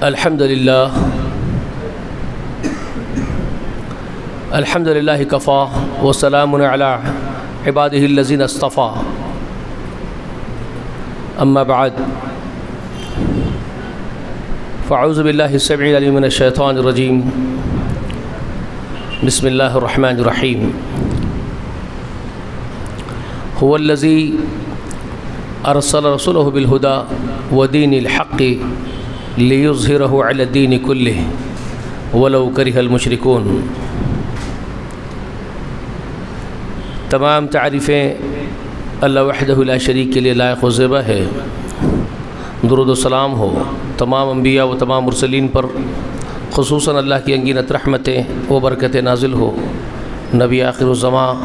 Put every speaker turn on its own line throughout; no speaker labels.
الحمد للہ کفا وسلام علی عبادہ الذین اصطفیٰ اما بعد فاعوذ باللہ السمیع العلیم من الشیطان الرجیم بسم اللہ الرحمن الرحیم هو الذی ارسل رسولہ بالہدی ودین الحق لیظہرہ علی الدین کلہ ولو کرہ المشرکون۔ تمام تعریفیں اللہ وحدہ لا شریک کے لیے لائق و زیبا ہے۔ درود و سلام ہو تمام انبیاء و تمام مرسلین پر، خصوصاً اللہ کی انگینت رحمتیں و برکتیں نازل ہو نبی آخر الزمان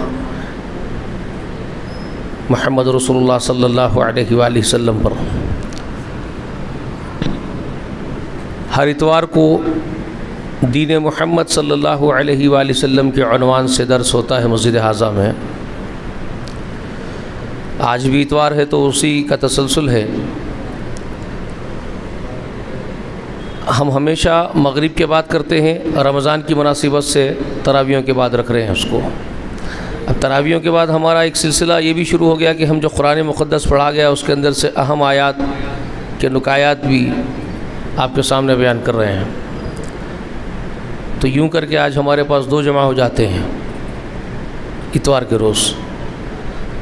محمد رسول اللہ صلی اللہ علیہ وآلہ وسلم پر۔ ہر اتوار کو دین محمد صلی اللہ علیہ وآلہ وسلم کے عنوان سے درس ہوتا ہے مسجد حاضہ میں۔ آج بھی اتوار ہے تو اسی کا تسلسل ہے۔ ہم ہمیشہ مغرب کے بعد کرتے ہیں، رمضان کی مناسبت سے تراویحوں کے بعد رکھ رہے ہیں اس کو۔ اب تراویحوں کے بعد ہمارا ایک سلسلہ یہ بھی شروع ہو گیا کہ ہم جو قرآن مقدس پڑھا گیا اس کے اندر سے اہم آیات کے نکایات بھی آپ کے سامنے بیان کر رہے ہیں۔ تو یوں کر کے آج ہمارے پاس 2 جمع ہو جاتے ہیں اتوار کے روز۔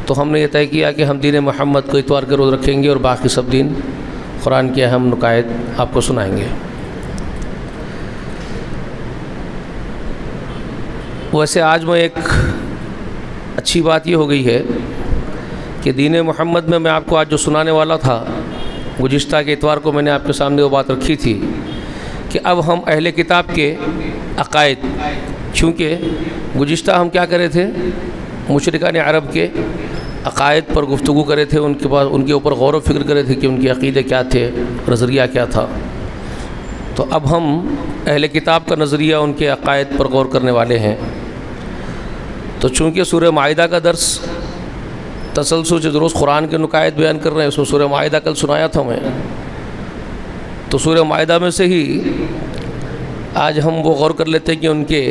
تو ہم نے یہ طے کیا کہ ہم دین محمد کو اتوار کے روز رکھیں گے اور باقی سب دن قرآن کے اہم نکایت آپ کو سنائیں گے۔ ویسے آج میں ایک اچھی بات یہ ہو گئی ہے کہ دین محمد میں آپ کو آج جو سنانے والا تھا، گزشتہ کے اتوار کو میں نے آپ کے سامنے وہ بات رکھی تھی کہ اب ہم اہل کتاب کے عقائد، چونکہ گزشتہ ہم کیا کرے تھے، مشرکان عرب کے عقائد پر گفتگو کرے تھے، ان کے اوپر غور و فکر کرے تھے کہ ان کے عقیدے کیا تھے، نظریہ کیا تھا۔ تو اب ہم اہل کتاب کا نظریہ، ان کے عقائد پر غور کرنے والے ہیں۔ تو چونکہ سورہ مائدہ کا درس تسلسل سے روز قرآن کے نکایت بیان کر رہے ہیں، سو سورہ مائدہ کل سنایا تھا میں، تو سورہ مائدہ میں سے ہی آج ہم وہ غور کر لیتے ہیں کہ ان کے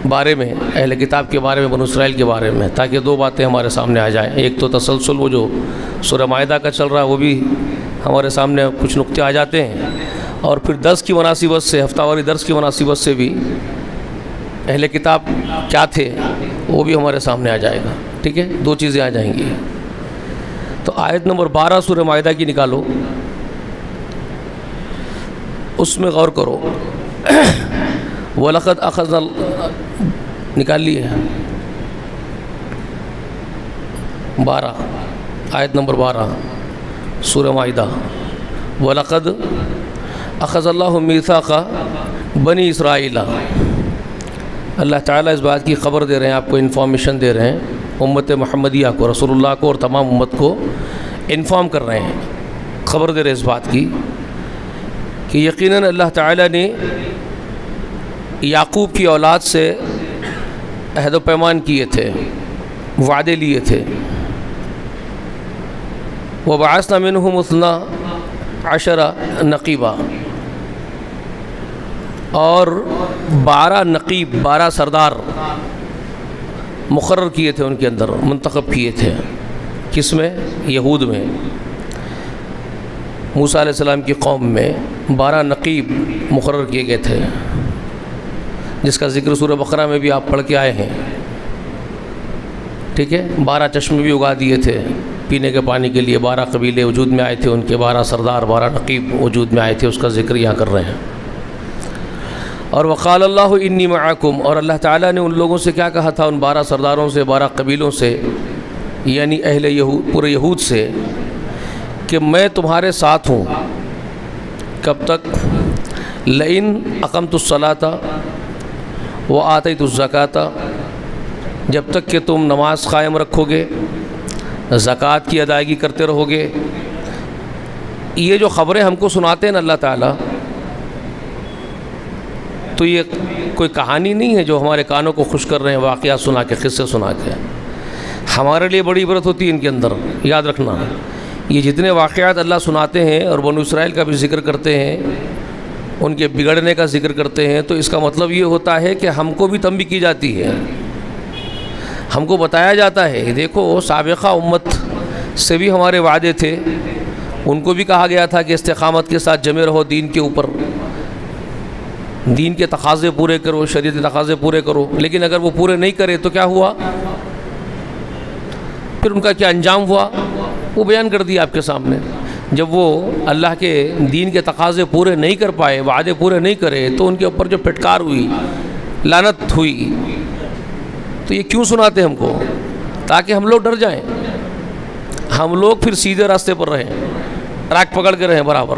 بارے میں، اہل کتاب کے بارے میں، بنو اسرائیل کے بارے میں، تاکہ 2 باتیں ہمارے سامنے آ جائیں۔ ایک تو تسلسل وہ جو سورہ مائدہ کا چل رہا ہے وہ بھی ہمارے سامنے کچھ نقطے آ جاتے ہیں، اور پھر درس کی مناسبت سے، ہفتہ واری درس کی مناسبت سے بھی اہل کتاب کیا تھے وہ بھی ہمارے سامنے آ جائے گا۔ ٹھیک ہے، 2 چیزیں آ جائیں گی۔ تو آیت نمبر 12 سورہ مائدہ کی نکالو، اس میں غور کرو۔ وَلَقَدْ أَخَذْنَا نکال لی ہے 12، آیت نمبر 12 سورہ مائدہ۔ وَلَقَدْ أَخَذَ اللَّهُ مِيثَاقَ بَنِي إِسْرَائِيلَ۔ اللہ تعالیٰ اس بات کی خبر دے رہے ہیں، آپ کو انفارمیشن دے رہے ہیں، امت محمدیہ کو، رسول اللہ کو اور تمام امت کو انفارم کر رہے ہیں، خبر دے رہے ہیں اس بات کی کہ یقیناً اللہ تعالیٰ نے یعقوب کی اولاد سے عہد و پیمان کیے تھے، وعدے لیے تھے۔ وَبَعَثْنَا مِنْهُمُ 12 نقیبا، اور 12 نقیب، 12 سردار مقرر کیے تھے، ان کے اندر منتخب کیے تھے۔ کس میں؟ یہود میں، موسیٰ علیہ السلام کی قوم میں 12 نقیب مقرر کیے گئے تھے، جس کا ذکر سورہ بقرہ میں بھی آپ پڑھ کے آئے ہیں۔ ٹھیک ہے، 12 چشمے بھی اگا دیے تھے پینے کے پانی کے لیے، 12 قبیلے وجود میں آئے تھے، ان کے 12 سردار، 12 نقیب وجود میں آئے تھے، اس کا ذکر یہاں کر رہے ہیں۔ اور وقال اللہ انی معکم، اور اللہ تعالیٰ نے ان لوگوں سے کیا کہا تھا، ان 12 سرداروں سے، 12 قبیلوں سے، یعنی اہل یہود، پورے یہود سے، کہ میں تمہارے ساتھ ہوں۔ کب تک؟ لئن اقمت الصلاۃ وآتیت الزکاۃ، جب تک کہ تم نماز قائم رکھو گے، زکوٰۃ کی ادائیگی کرتے رہو گے۔ یہ جو خبریں ہم کو سناتے ہیں اللہ تعالیٰ، تو یہ کوئی کہانی نہیں ہے جو ہمارے کانوں کو خوش کر رہے ہیں، واقعات سنا کے، قصے سنا کے۔ ہمارے لیے بڑی عبرت ہوتی ہے ان کے اندر، یاد رکھنا۔ یہ جتنے واقعات اللہ سناتے ہیں اور بنو اسرائیل کا بھی ذکر کرتے ہیں، ان کے بگڑنے کا ذکر کرتے ہیں تو اس کا مطلب یہ ہوتا ہے کہ ہم کو بھی تنبیہ کی جاتی ہے، ہم کو بتایا جاتا ہے دیکھو سابقہ امت سے بھی ہمارے وعدے تھے، ان کو بھی کہا گیا تھا کہ استقامت کے ساتھ جمے رہو دین کے اوپر، دین کے تقاضے پورے کرو، شریعت کے تقاضے پورے کرو، لیکن اگر وہ پورے نہیں کرے تو کیا ہوا؟ پھر ان کا کیا انجام ہوا وہ بیان کر دیا آپ کے سامنے۔ جب وہ اللہ کے دین کے تقاضے پورے نہیں کر پائے، وعدے پورے نہیں کرے، تو ان کے اوپر جو پھٹکار ہوئی، لعنت ہوئی۔ تو یہ کیوں سناتے ہم کو؟ تاکہ ہم لوگ ڈر جائیں، ہم لوگ پھر سیدھے راستے پر رہیں، ٹریک پکڑ کے رہیں، برابر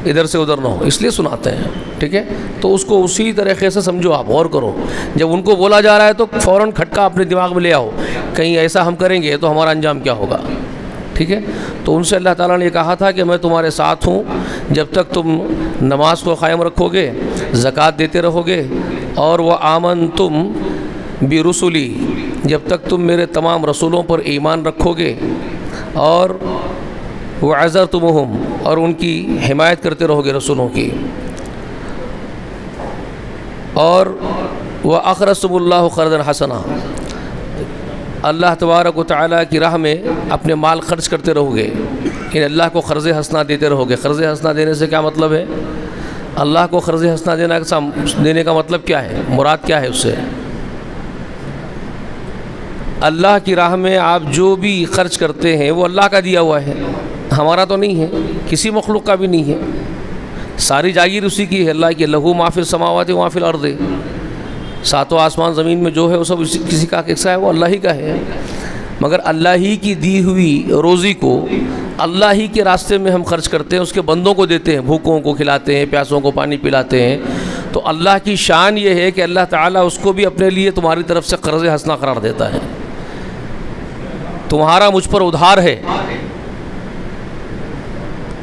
ادھر سے ادھر نہ ہو، اس لیے سناتے ہیں، ٹھیک ہے؟ تو اس کو اسی طریقے سے سمجھو، آپ غور کرو۔ جب ان کو بولا جا رہا ہے تو فوراً کھٹکا اپنے دماغ میں لے آؤ، کہیں ایسا ہم کریں گے تو ہمارا انجام کیا ہوگا، ٹھیک ہے؟ تو ان سے اللہ تعالیٰ نے یہ کہا تھا کہ میں تمہارے ساتھ ہوں جب تک تم نماز کو قائم رکھو گے، زکوٰۃ دیتے رہو گے، اور وَآمَنْتُمْ بِرُسُلِي، جب تک تم میرے تمام رسولوں پر ایمان رکھو گے، اور وَعَزَرْتُمُهُمْ، اور ان کی حمایت کرتے رہو گے رسولوں کی، اور وَأَقْرَضْتُمُ اللَّهُ قَرْضًا حَسَنًا، اللہ تبارک و تعالیٰ کی راہ میں اپنے مال خرچ کرتے رہو گے، یعنی اللہ کو قرض حسنہ دیتے رہو گے۔ قرض حسنہ دینے سے کیا مطلب ہے؟ اللہ کو قرض حسنہ دینے کا مطلب کیا ہے؟ مراد کیا ہے اس سے؟ اللہ کی راہ میں آپ جو بھی خرچ کرتے ہیں وہ اللہ کا دیا ہوا ہے، ہمارا تو نہیں ہے، کسی مخلوق کا بھی نہیں ہے، ساری جاگیر اسی کی ہے، اللہ کی۔ لہو ما فی السماوات و ما فی الارض، ساتوں آسمان زمین میں جو ہے وہ سب کسی کا حصہ ہے، وہ اللہ ہی کا ہے۔ مگر اللہ ہی کی دی ہوئی روزی کو اللہ ہی کے راستے میں ہم خرچ کرتے ہیں، اس کے بندوں کو دیتے ہیں، بھوکوں کو کھلاتے ہیں، پیاسوں کو پانی پلاتے ہیں، تو اللہ کی شان یہ ہے کہ اللہ تعالیٰ اس کو بھی اپنے لیے تمہاری طرف سے قرض حسنہ قرار دیتا ہے، تمہارا مجھ پر ادھار ہے۔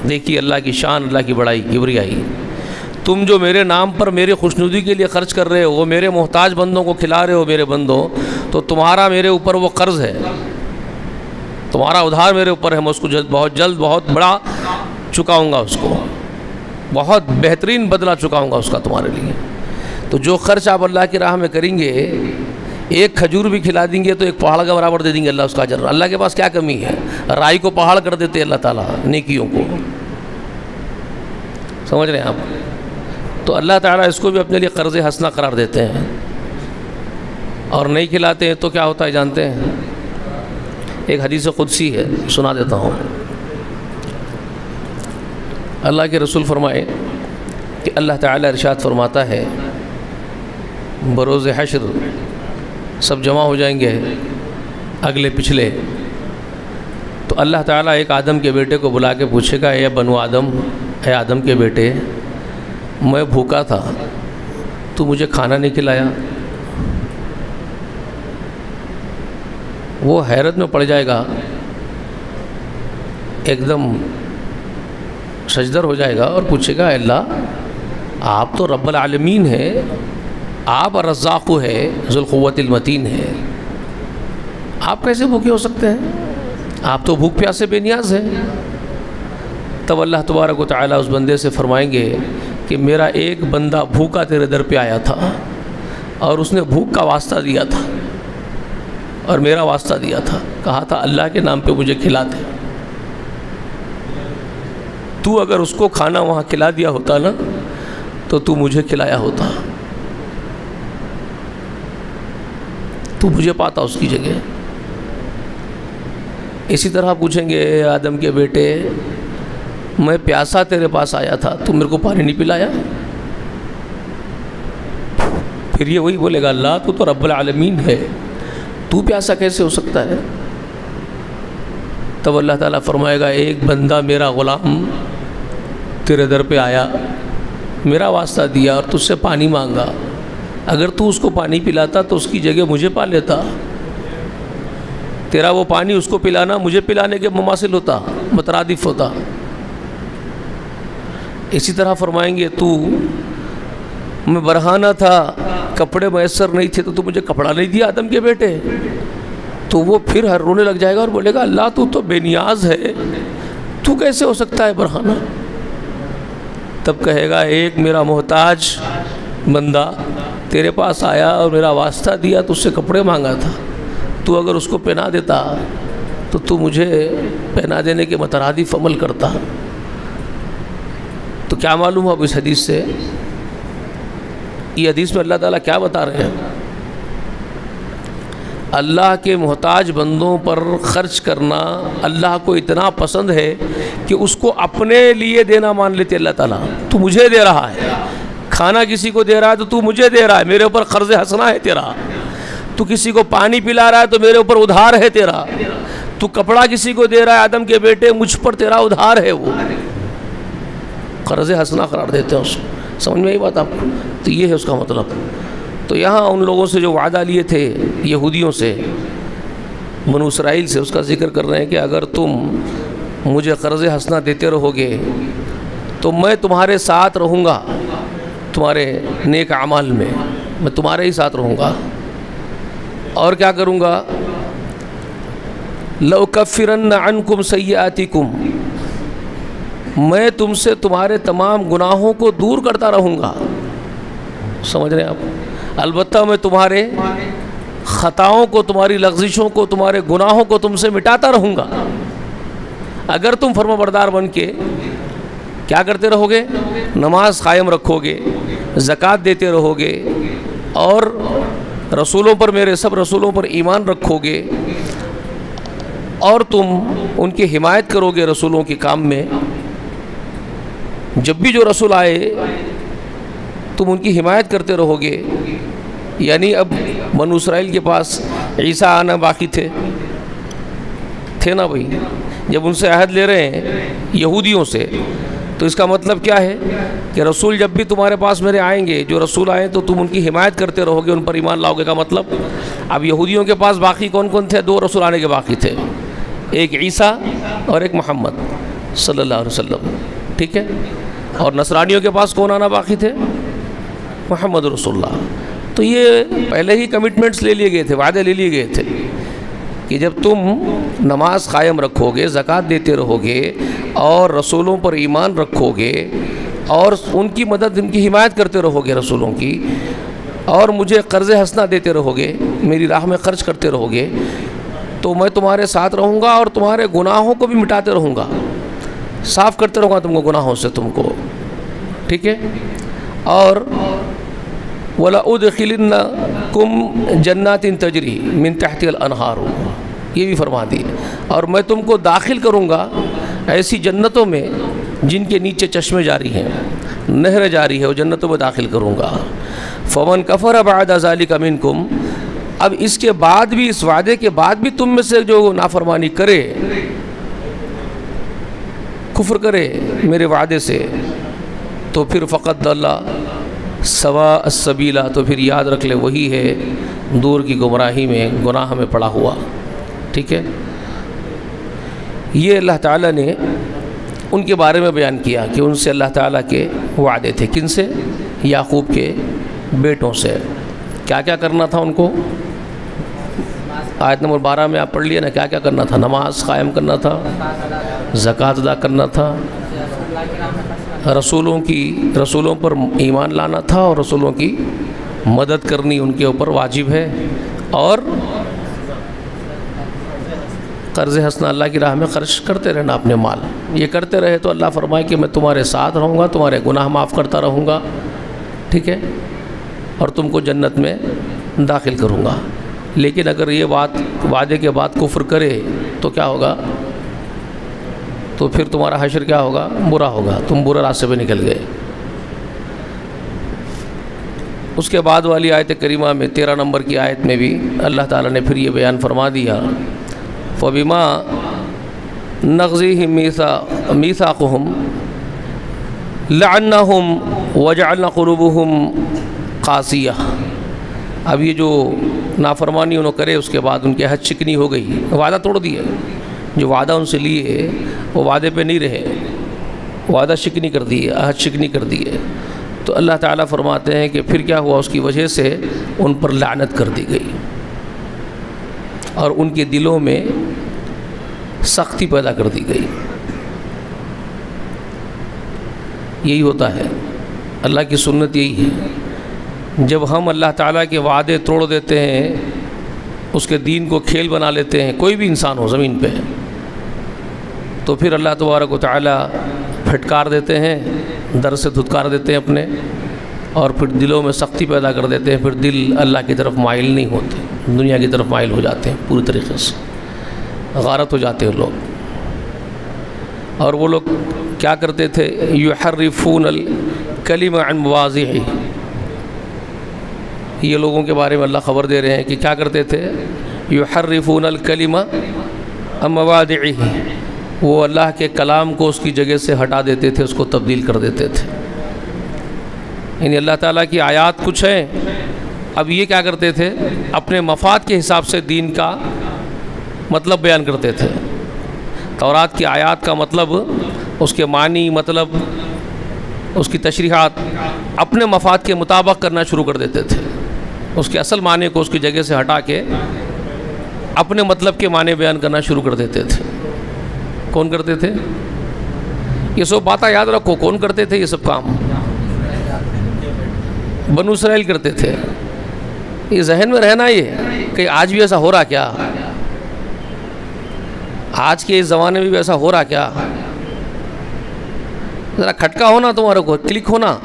دیکھیے اللہ کی شان، اللہ کی بڑائی، کبریائی۔ تم جو میرے نام پر میرے خوشنودی کے لیے خرچ کر رہے ہو، وہ میرے محتاج بندوں کو کھلا رہے ہو، میرے بندوں، تو تمہارا میرے اوپر وہ قرض ہے، تمہارا ادھار میرے اوپر ہے، میں اس کو بہت جلد بہت بڑا چکاؤں گا، اس کو بہت بہترین بدلہ چکاؤں گا اس کا تمہارے لیے۔ تو جو خرچ آپ اللہ کی راہ میں کریں گے، ایک کھجور بھی کھلا دیں گے تو ایک پہاڑ کا برابر دے دیں گے اللہ اس کا اجر۔ اللہ کے پاس کیا کمی ہے؟ رائی کو پہاڑ کر دیتے اللہ تعالیٰ نیکیوں کو، سمجھ رہے ہیں آپ؟ تو اللہ تعالیٰ اس کو بھی اپنے لیے قرض حسنہ قرار دیتے ہیں، اور نہیں کھلاتے ہیں تو کیا ہوتا ہے جانتے ہیں؟ ایک حدیث قدسی ہے، سنا دیتا ہوں۔ اللہ کے رسول فرمائے کہ اللہ تعالیٰ ارشاد فرماتا ہے، بروز حشر سب جمع ہو جائیں گے، اگلے پچھلے، تو اللہ تعالیٰ ایک آدم کے بیٹے کو بلا کے پوچھے گا، اے بنو آدم، اے آدم کے بیٹے، میں بھوکا تھا، تو مجھے کھانا نہیں کھلایا۔ وہ حیرت میں پڑ جائے گا، ایک دم سجدر ہو جائے گا اور پوچھے گا، اے اللہ، آپ تو رب العالمین ہیں، آپ الرزاق ہے، ذو القوت المتین ہے، آپ کیسے بھوکے ہو سکتے ہیں؟ آپ تو بھوک پیاس سے بے نیاز ہیں۔ تب اللہ تبارک و تعالیٰ اس بندے سے فرمائیں گے کہ میرا ایک بندہ بھوکا تیرے در پہ آیا تھا، اور اس نے بھوک کا واسطہ دیا تھا، اور میرا واسطہ دیا تھا، کہا تھا اللہ کے نام پہ مجھے کھلا دے۔ تو اگر اس کو کھانا وہاں کھلا دیا ہوتا نا تو تو مجھے کھلایا ہوتا، تو مجھے پاتا اس کی جگہ۔ اسی طرح پوچھیں گے، آدم کے بیٹے، میں پیاسا تیرے پاس آیا تھا، تو میرے کو پانی نہیں پلایا؟ پھر یہ وہی بولے گا، اللہ تو رب العالمین ہے، تو پیاسا کیسے ہو سکتا ہے؟ تب اللہ تعالیٰ فرمائے گا، ایک بندہ میرا غلام تیرے در پہ آیا، میرا واسطہ دیا اور تجھ سے پانی مانگا، اگر تو اس کو پانی پلاتا تو اس کی جگہ مجھے پا لیتا، تیرا وہ پانی اس کو پلانا مجھے پلانے کے مماثل ہوتا، مترادف ہوتا۔ اسی طرح فرمائیں گے، تو میں برہانہ تھا، کپڑے میسر نہیں تھے، تو مجھے کپڑا نہیں دیا آدم کے بیٹے؟ تو وہ پھر ہر رونے لگ جائے گا اور بولے گا، اللہ تو بے نیاز ہے، تو کیسے ہو سکتا ہے برہانہ؟ تب کہے گا ایک میرا محتاج بندہ تیرے پاس آیا اور میرا واسطہ دیا، تو اس سے کپڑے مانگا تھا، تو اگر اس کو پہنا دیتا تو تو مجھے پہنا دینے کے مترادف عمل کرتا۔ تو کیا معلوم ہوا اب اس حدیث سے؟ یہ حدیث میں اللہ تعالیٰ کیا بتا رہے ہیں؟ اللہ کے محتاج بندوں پر خرچ کرنا اللہ کو اتنا پسند ہے کہ اس کو اپنے لیے دینا مان لیتے اللہ تعالیٰ۔ تو مجھے دے رہا ہے، کھانا کسی کو دے رہا ہے تو مجھے دے رہا ہے، میرے اوپر قرض حسنہ ہے تیرا۔ تو کسی کو پانی پلا رہا ہے تو میرے اوپر ادھار ہے تیرا۔ تو کپڑا کسی کو دے رہا ہے آدم کے بیٹے، مجھ پر تیرا ادھار ہے، وہ قرض حسنہ قرار دیتے ہیں اس کو۔ سمجھ میں آئی بات آپ کو؟ تو یہ ہے اس کا مطلب۔ تو یہاں ان لوگوں سے جو وعدہ لیے تھے یہودیوں سے، بنو اسرائیل سے، اس کا ذکر کر رہے ہیں کہ اگر تم مجھے قرض حسنہ دیتے رہو گے تو میں تمہارے ساتھ رہوں گا، تمہارے نیک اعمال میں تمہارے ہی ساتھ رہوں گا۔ اور کیا کروں گا؟ لَأُكَفِّرَنَّ عَنْكُمْ سَيِّئَاتِكُمْ، میں تم سے تمہارے تمام گناہوں کو دور کرتا رہوں گا۔ سمجھ رہے ہیں آپ؟ البتہ میں تمہارے خطاؤں کو، تمہاری لغزشوں کو، تمہارے گناہوں کو تم سے مٹاتا رہوں گا اگر تم فرمانبردار بن کے کیا کرتے رہو گے؟ نماز قائم رکھو گے، زکوٰۃ دیتے رہو گے، اور رسولوں پر، میرے سب رسولوں پر ایمان رکھو گے، اور تم ان کی حمایت کرو گے رسولوں کے کام میں۔ جب بھی جو رسول آئے تم ان کی حمایت کرتے رہو گے۔ یعنی اب بنو اسرائیل کے پاس عیسیٰ آنا باقی تھے نا بھائی، جب ان سے عہد لے رہے ہیں یہودیوں سے، تو اس کا مطلب کیا ہے کہ رسول جب بھی تمہارے پاس میرے آئیں گے، جو رسول آئیں تو تم ان کی حمایت کرتے رہو گے، ان پر ایمان لاؤ گے کا مطلب۔ اب یہودیوں کے پاس باقی کون کون تھے؟ 2 رسول آنے کے باقی تھے، ایک عیسیٰ اور ایک محمد صلی اللہ علیہ وسلم، ٹھیک ہے؟ اور نصرانیوں کے پاس کون آنا باقی تھے؟ محمد رسول اللہ۔ تو یہ پہلے ہی کمٹمنٹس لے لیے گئے تھے، وعدے لے لیے گئے تھے کہ جب تم نماز قائم رکھو گے، زکوٰۃ دیتے رہو گے، اور رسولوں پر ایمان رکھو گے، اور ان کی مدد، ان کی حمایت کرتے رہو گے رسولوں کی، اور مجھے قرض حسنہ دیتے رہو گے، میری راہ میں خرچ کرتے رہو گے، تو میں تمہارے ساتھ رہوں گا اور تمہارے گناہوں کو بھی مٹاتے رہوں گا، صاف کرتے رہوں گا تم کو گناہوں سے، تم کو، ٹھیک ہے؟ اور وَلَأُدْخِلَنَّكُمْ جَنَّاتٍ تَجْرِي مِن تَحْتِهَا الْأَنْهَارُ، یہ بھی فرما دی، اور میں تم کو داخل کروں گا ایسی جنتوں میں جن کے نیچے چشمے جاری ہیں، نہر جاری ہے، وہ جنتوں میں داخل کروں گا۔ فَمَنْ كَفَرَ بَعْدَ ذَلِكَ مِنْكُمْ، اب اس کے بعد بھی، اس وعدے کے بعد بھی تم میں سے جو نافرمانی کرے، کفر کرے میرے وعدے سے، تو پھر فقط اللہ سوا السبیلہ، تو پھر یاد رکھ لے وہی ہے دور کی گمراہی میں، گناہ میں پڑا ہوا، ٹھیک ہے؟ یہ اللہ تعالیٰ نے ان کے بارے میں بیان کیا کہ ان سے اللہ تعالیٰ کے وعدے تھے، کن سے؟ یعقوب کے بیٹوں سے۔ کیا کیا کرنا تھا ان کو؟ آیت نمبر 12 میں آپ پڑھ لیے نا، کیا کیا کرنا تھا؟ نماز قائم کرنا تھا، زکوٰۃ ادا کرنا تھا، رسولوں پر ایمان لانا تھا، اور رسولوں کی مدد کرنی ان کے اوپر واجب ہے، اور قرض حسنہ اللہ کی راہ میں خرچ کرتے رہنا اپنے مال۔ یہ کرتے رہے تو اللہ فرمائے کہ میں تمہارے ساتھ رہوں گا، تمہارے گناہ معاف کرتا رہوں گا، ٹھیک ہے؟ اور تم کو جنت میں داخل کروں گا۔ لیکن اگر یہ بات وعدے کے بعد کفر کرے تو کیا ہوگا؟ تو پھر تمہارا حشر کیا ہوگا؟ برا ہوگا، تم برے راستے پہ نکل گئے۔ اس کے بعد والی آیت کریمہ میں 13 نمبر کی آیت میں بھی اللہ تعالیٰ نے پھر یہ بیان فرما دیا، فَبِمَا نَقْضِهِمْ مِيثَاقَهُمْ لَعَنَّهُمْ وَجَعَلْنَا قُلُوبَهُمْ قَاسِيَةً۔ اب یہ جو نافرمانی انہوں کرے، اس کے بعد ان کی عہد شکنی ہو گئی، وعدہ توڑ دیا، جو وعدہ ان سے لیے وہ وعدے پہ نہیں رہے، وعدہ شکنی کر دیے، عہد شکنی کر دیے۔ تو اللہ تعالیٰ فرماتے ہیں کہ پھر کیا ہوا؟ اس کی وجہ سے ان پر لعنت کر دی گئی، اور ان کے دلوں میں سختی پیدا کر دی گئی۔ یہی ہوتا ہے، اللہ کی سنت یہی ہے۔ جب ہم اللہ تعالیٰ کے وعدے توڑ دیتے ہیں، اس کے دین کو کھیل بنا لیتے ہیں، کوئی بھی انسان ہو زمین پہ، تو پھر اللہ تبارک و تعالیٰ پھٹکار دیتے ہیں، در سے دھتکار دیتے ہیں اپنے، اور پھر دلوں میں سختی پیدا کر دیتے ہیں، پھر دل اللہ کی طرف مائل نہیں ہوتے، دنیا کی طرف مائل ہو جاتے ہیں پوری طریقے سے، غارت ہو جاتے ہیں لوگ۔ اور وہ لوگ کیا کرتے تھے؟ یحرفون الکلم عن مواضعہ، یہ لوگوں کے بارے میں اللہ خبر دے رہے ہیں کہ کیا کرتے تھے؟ یحرفون الکلم عن مواضعہ، وہ اللہ کے کلام کو اس کی جگہ سے ہٹا دیتے تھے، اس کو تبدیل کر دیتے تھے۔ یعنی اللہ تعالیٰ کی آیات کچھ ہیں، اب یہ کیا کرتے تھے؟ اپنے مفاد کے حساب سے دین کا مطلب بیان کرتے تھے۔ تورات کی آیات کا مطلب، اس کے معنی، مطلب اس کی تشریحات اپنے مفاد کے مطابق کرنا شروع کر دیتے تھے، اس کے اصل معنی کو اس کی جگہ سے ہٹا کے اپنے مطلب کے معنی بیان کرنا شروع کر دیتے تھے۔ کون کرتے تھے؟ یہ سب باتیں یاد رکھو، کون کرتے تھے یہ سب کام؟ بنو اسرائیل کرتے تھے۔ یہ ذہن میں رہنا یہ کہ آج بھی ایسا ہو رہا کیا؟ آج کے اس زمانے میں بھی ایسا ہو رہا کیا؟ ذرا کھٹکا ہونا تمہارے کو، کلک ہونا،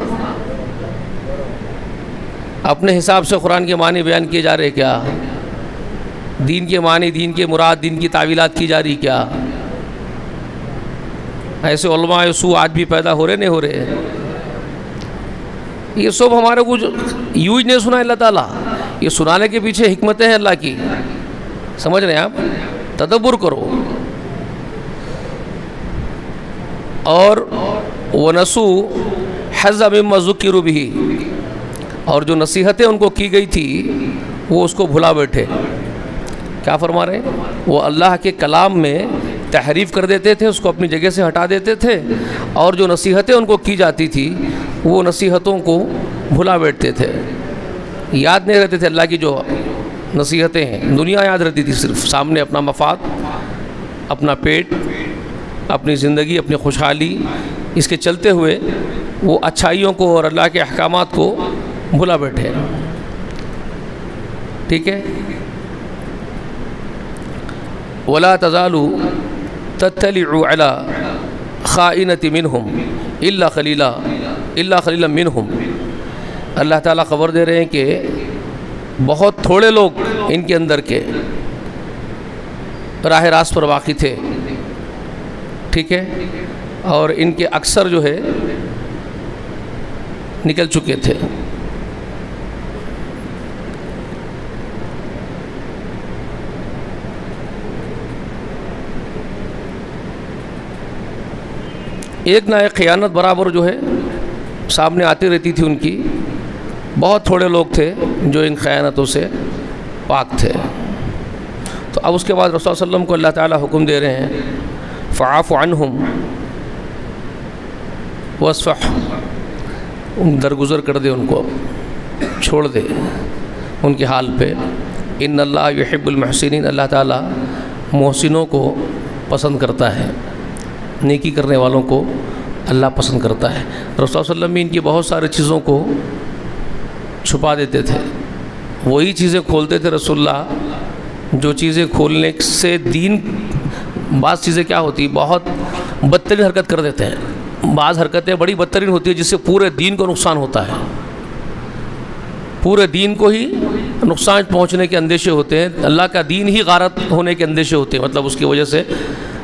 اپنے حساب سے قرآن کے معنی بیان کیے جا رہے کیا؟ دین کے معنی، دین کے مراد، دین کی تعویلات کی جا رہی کیا؟ ایسے علماء سو آج بھی پیدا ہو رہے نہیں ہو رہے؟ یہ سب ہمارے کو یوں ہی نہیں سنا اللہ تعالیٰ، یہ سنانے کے پیچھے حکمتیں ہیں اللہ کی، سمجھ رہے ہیں آپ؟ تدبر کرو۔ اور وَنَسُوا حَظًّا مِمَّا ذُكِّرُوا بِهِ، اور جو نصیحتیں ان کو کی گئی تھی وہ اس کو بھلا بیٹھے۔ کیا فرما رہے ہیں؟ وہ اللہ کے کلام میں تحریف کر دیتے تھے، اس کو اپنی جگہ سے ہٹا دیتے تھے، اور جو نصیحتیں ان کو کی جاتی تھی وہ نصیحتوں کو بھلا بیٹھتے تھے، یاد نہیں رہتے تھے اللہ کی جو نصیحتیں ہیں، دنیا یاد رہتی تھی، صرف سامنے اپنا مفاد، اپنا پیٹ، اپنی زندگی، اپنی خوشحالی، اس کے چلتے ہوئے وہ اچھائیوں کو اور اللہ کے احکامات کو بھلا بیٹھے۔ ٹھیک ہے؟ وَلَا تَزَالُ تَطَّلِعُ عَلَى خَائِنَةٍ مِّنْهُمْ إِلَّا خَلِيلًا مِّنْهُمْ، اللہ تعالیٰ خبر دے رہے ہیں کہ بہت تھوڑے لوگ ان کے اندر کے راہ راست پر واقع تھے، ٹھیک ہے، اور ان کے اکثر جو ہے نکل چکے تھے۔ ایک نہ ایک خیانت برابر جو ہے سامنے آتی رہتی تھی ان کی، بہت تھوڑے لوگ تھے جو ان خیانتوں سے پاک تھے۔ تو اب اس کے بعد رسول صلی اللہ علیہ وسلم کو اللہ تعالیٰ حکم دے رہے ہیں فَعَفُ عَنْهُمْ وَاصْفَحْ، درگزر کر دے، ان کو چھوڑ دے ان کے حال پہ۔ ان اللہ یحب المحسنین، اللہ تعالیٰ محسنوں کو پسند کرتا ہے، نیکی کرنے والوں کو اللہ پسند کرتا ہے۔ رسول صلی اللہ علیہ وسلم بھی ان کی بہت ساری چیزوں کو چھپا دیتے تھے، وہی چیزیں کھولتے تھے رسول اللہ جو چیزیں کھولنے سے دین، بعض چیزیں کیا ہوتی، بہت بدترین حرکت کر دیتے ہیں، بعض حرکتیں بڑی بدترین ہوتی ہیں جس سے پورے دین کو نقصان ہوتا ہے، پورے دین کو ہی نقصان پہنچنے کے اندیشے ہوتے ہیں، اللہ کا دین ہی غارت ہونے کے اندیشے ہوتے ہیں، مطلب اس کی وجہ سے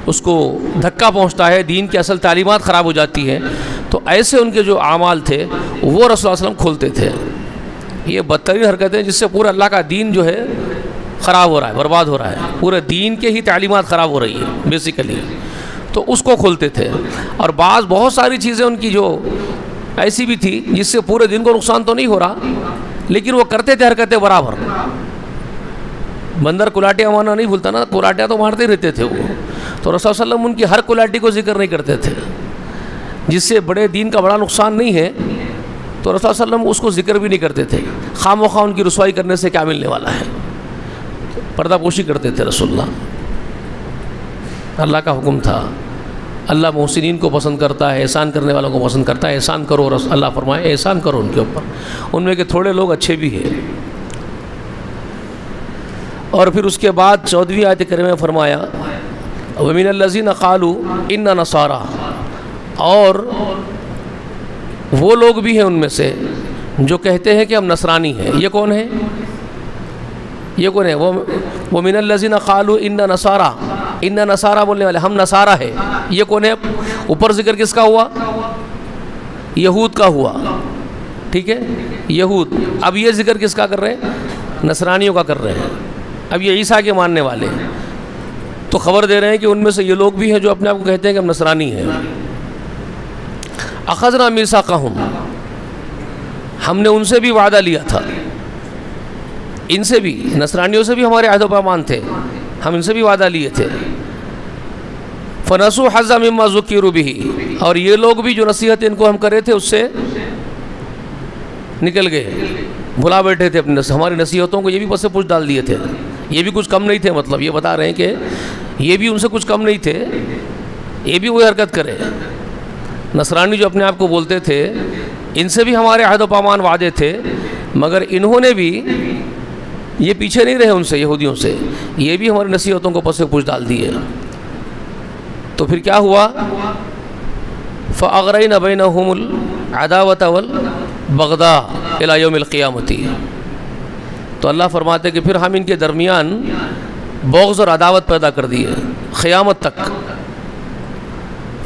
اس کو دھکا پہنچتا ہے، دین کی اصل تعلیمات خراب ہو جاتی ہیں۔ تو ایسے ان کے جو اعمال تھے وہ رسول اللہ صلی اللہ علیہ وسلم کھولتے تھے، یہ بدترین حرکتیں جس سے پورا اللہ کا دین جو ہے خراب ہو رہا ہے، برباد ہو رہا ہے، پورے دین کے ہی تعلیمات خراب ہو رہی ہیں بیسیکلی، تو اس کو کھولتے تھے۔ اور بعض بہت ساری چیزیں ان کی جو ایسی بھی تھی جس سے پورے دین کو نقصان تو نہیں ہو رہا، لیکن وہ کرتے تھے حرکتیں برابر۔ بندر کلاٹیاں مارنا نہیں بھولتا نا، کلاٹیاں تو مارتے رہتے تھے وہ، تو رسول صلی اللہ علیہ وسلم ان کی ہر کلاٹی کو ذکر نہیں کرتے تھے، جس سے بڑے دین کا بڑا نقصان نہیں ہے، تو رسول صلی اللہ علیہ وسلم اس کو ذکر بھی نہیں کرتے تھے، خواہ مخواہ ان کی رسوائی کرنے سے کیا ملنے والا ہے، پردہ پوشی کرتے تھے رسول اللہ، اللہ کا حکم تھا۔ اللہ محسنین کو پسند کرتا ہے، احسان کرنے والوں کو پسند کرتا ہے۔ احسان کرو، اللہ فرمائے احسان کرو ان کے اوپر، ان میں کہ تھوڑے لوگ اچھے بھی ہیں۔ اور پھر اس کے بعد 14ویں آیت کریمہ میں فرمایا وَمِنَ الَّذِينَ قَالُوا إِنَّ نَصَارَىٰ، اور وہ لوگ بھی ہیں ان میں سے جو کہتے ہیں کہ ہم نصرانی ہیں۔ یہ کون ہے؟ یہ کون ہے؟ وَمِنَ الَّذِينَ قَالُوا إِنَّ نَصَارَىٰ، إِنَّ نَصَارَىٰ بولنے والے، ہم نصارہ ہے۔ یہ کون ہے؟ اوپر ذکر کس کا ہوا؟ یہود کا ہوا، ٹھیک ہے، یہود۔ اب یہ ذکر کس کا کر رہے ہیں؟ نصرانیوں کا کر رہے ہیں۔ اب یہ عیسیٰ کے ماننے والے تو خبر دے رہے ہیں کہ ان میں سے یہ لوگ بھی ہیں جو اپنے آپ کو کہتے ہیں کہ ہم نصرانی ہیں۔ اخذنا میثاقہم، ہم نے ان سے بھی وعدہ لیا تھا، ان سے بھی، نصرانیوں سے بھی ہمارے عہد و پیمان تھے، ہم ان سے بھی وعدہ لیے تھے۔ فنسوا حظا مما ذکروا بہ، اور یہ لوگ بھی جو نصیحت ان کو ہم کرے تھے اس سے نکل گئے، بھلا بیٹھے تھے اپنے ہماری نصیحتوں کو، یہ بھی بس پوچھ ڈال دیے تھے، یہ بھی کچھ کم نہیں تھے۔ مطلب یہ بتا رہے ہیں کہ یہ بھی ان سے کچھ کم نہیں تھے، یہ بھی وہی حرکت کرے۔ نصرانی جو اپنے آپ کو بولتے تھے، ان سے بھی ہمارے عہد و پیمان وعدے تھے، مگر انہوں نے بھی، یہ پیچھے نہیں رہے ان سے، یہودیوں سے، یہ بھی ہماری نصیحتوں کو پس پوچھ ڈال دیے۔ تو پھر کیا ہوا؟ فَأَغْرَيْنَ بَيْنَهُمُ الْعَدَاوَةَ وَالْبَغْضَاءَ إِلَى يَوْمِ الْقِيَامَةِ، تو اللہ فرماتے کہ پھر ہم ان کے درمیان بغض اور عداوت پیدا کر دیے قیامت تک۔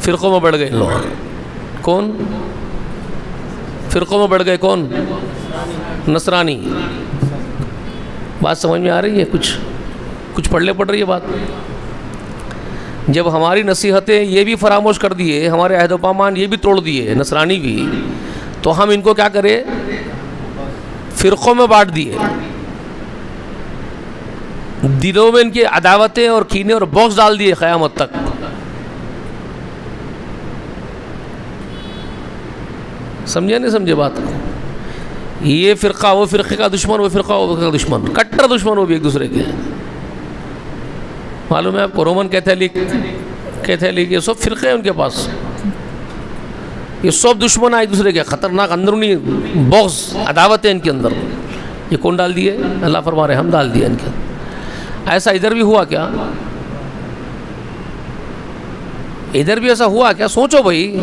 فرقوں میں بڑھ گئے لوگ، کون فرقوں میں بڑھ گئے؟ کون؟ نصرانی۔ بات سمجھ میں آ رہی ہے؟ کچھ پڑھنے پڑ رہی ہے بات؟ جب ہماری نصیحتیں یہ بھی فراموش کر دیے، ہمارے عہد و پیمان یہ بھی توڑ دیے نصرانی بھی، تو ہم ان کو کیا کرے؟ فرقوں میں بانٹ دیے، دلوں میں ان کی عداوتیں اور کینے اور بغض ڈال دیے قیامت تک۔ سمجھے نہیں سمجھے بات کو؟ یہ فرقہ وہ فرقے کا دشمن، وہ فرقہ وہ فرقے کا دشمن، کٹر دشمن وہ بھی ایک دوسرے کے۔ معلوم ہے آپ کو رومن کیتھولک یہ سب فرقے ہیں ان کے پاس، یہ سب دشمن ہیں ایک دوسرے کے، خطرناک اندرونی بغض عداوت ہے ان کے اندر۔ یہ کون ڈال دیے؟ اللہ فرما رہے ہم ڈال دیے ان کے۔ ایسا ادھر بھی ہوا کیا؟ ادھر بھی ایسا ہوا کیا؟ سوچو بھائی،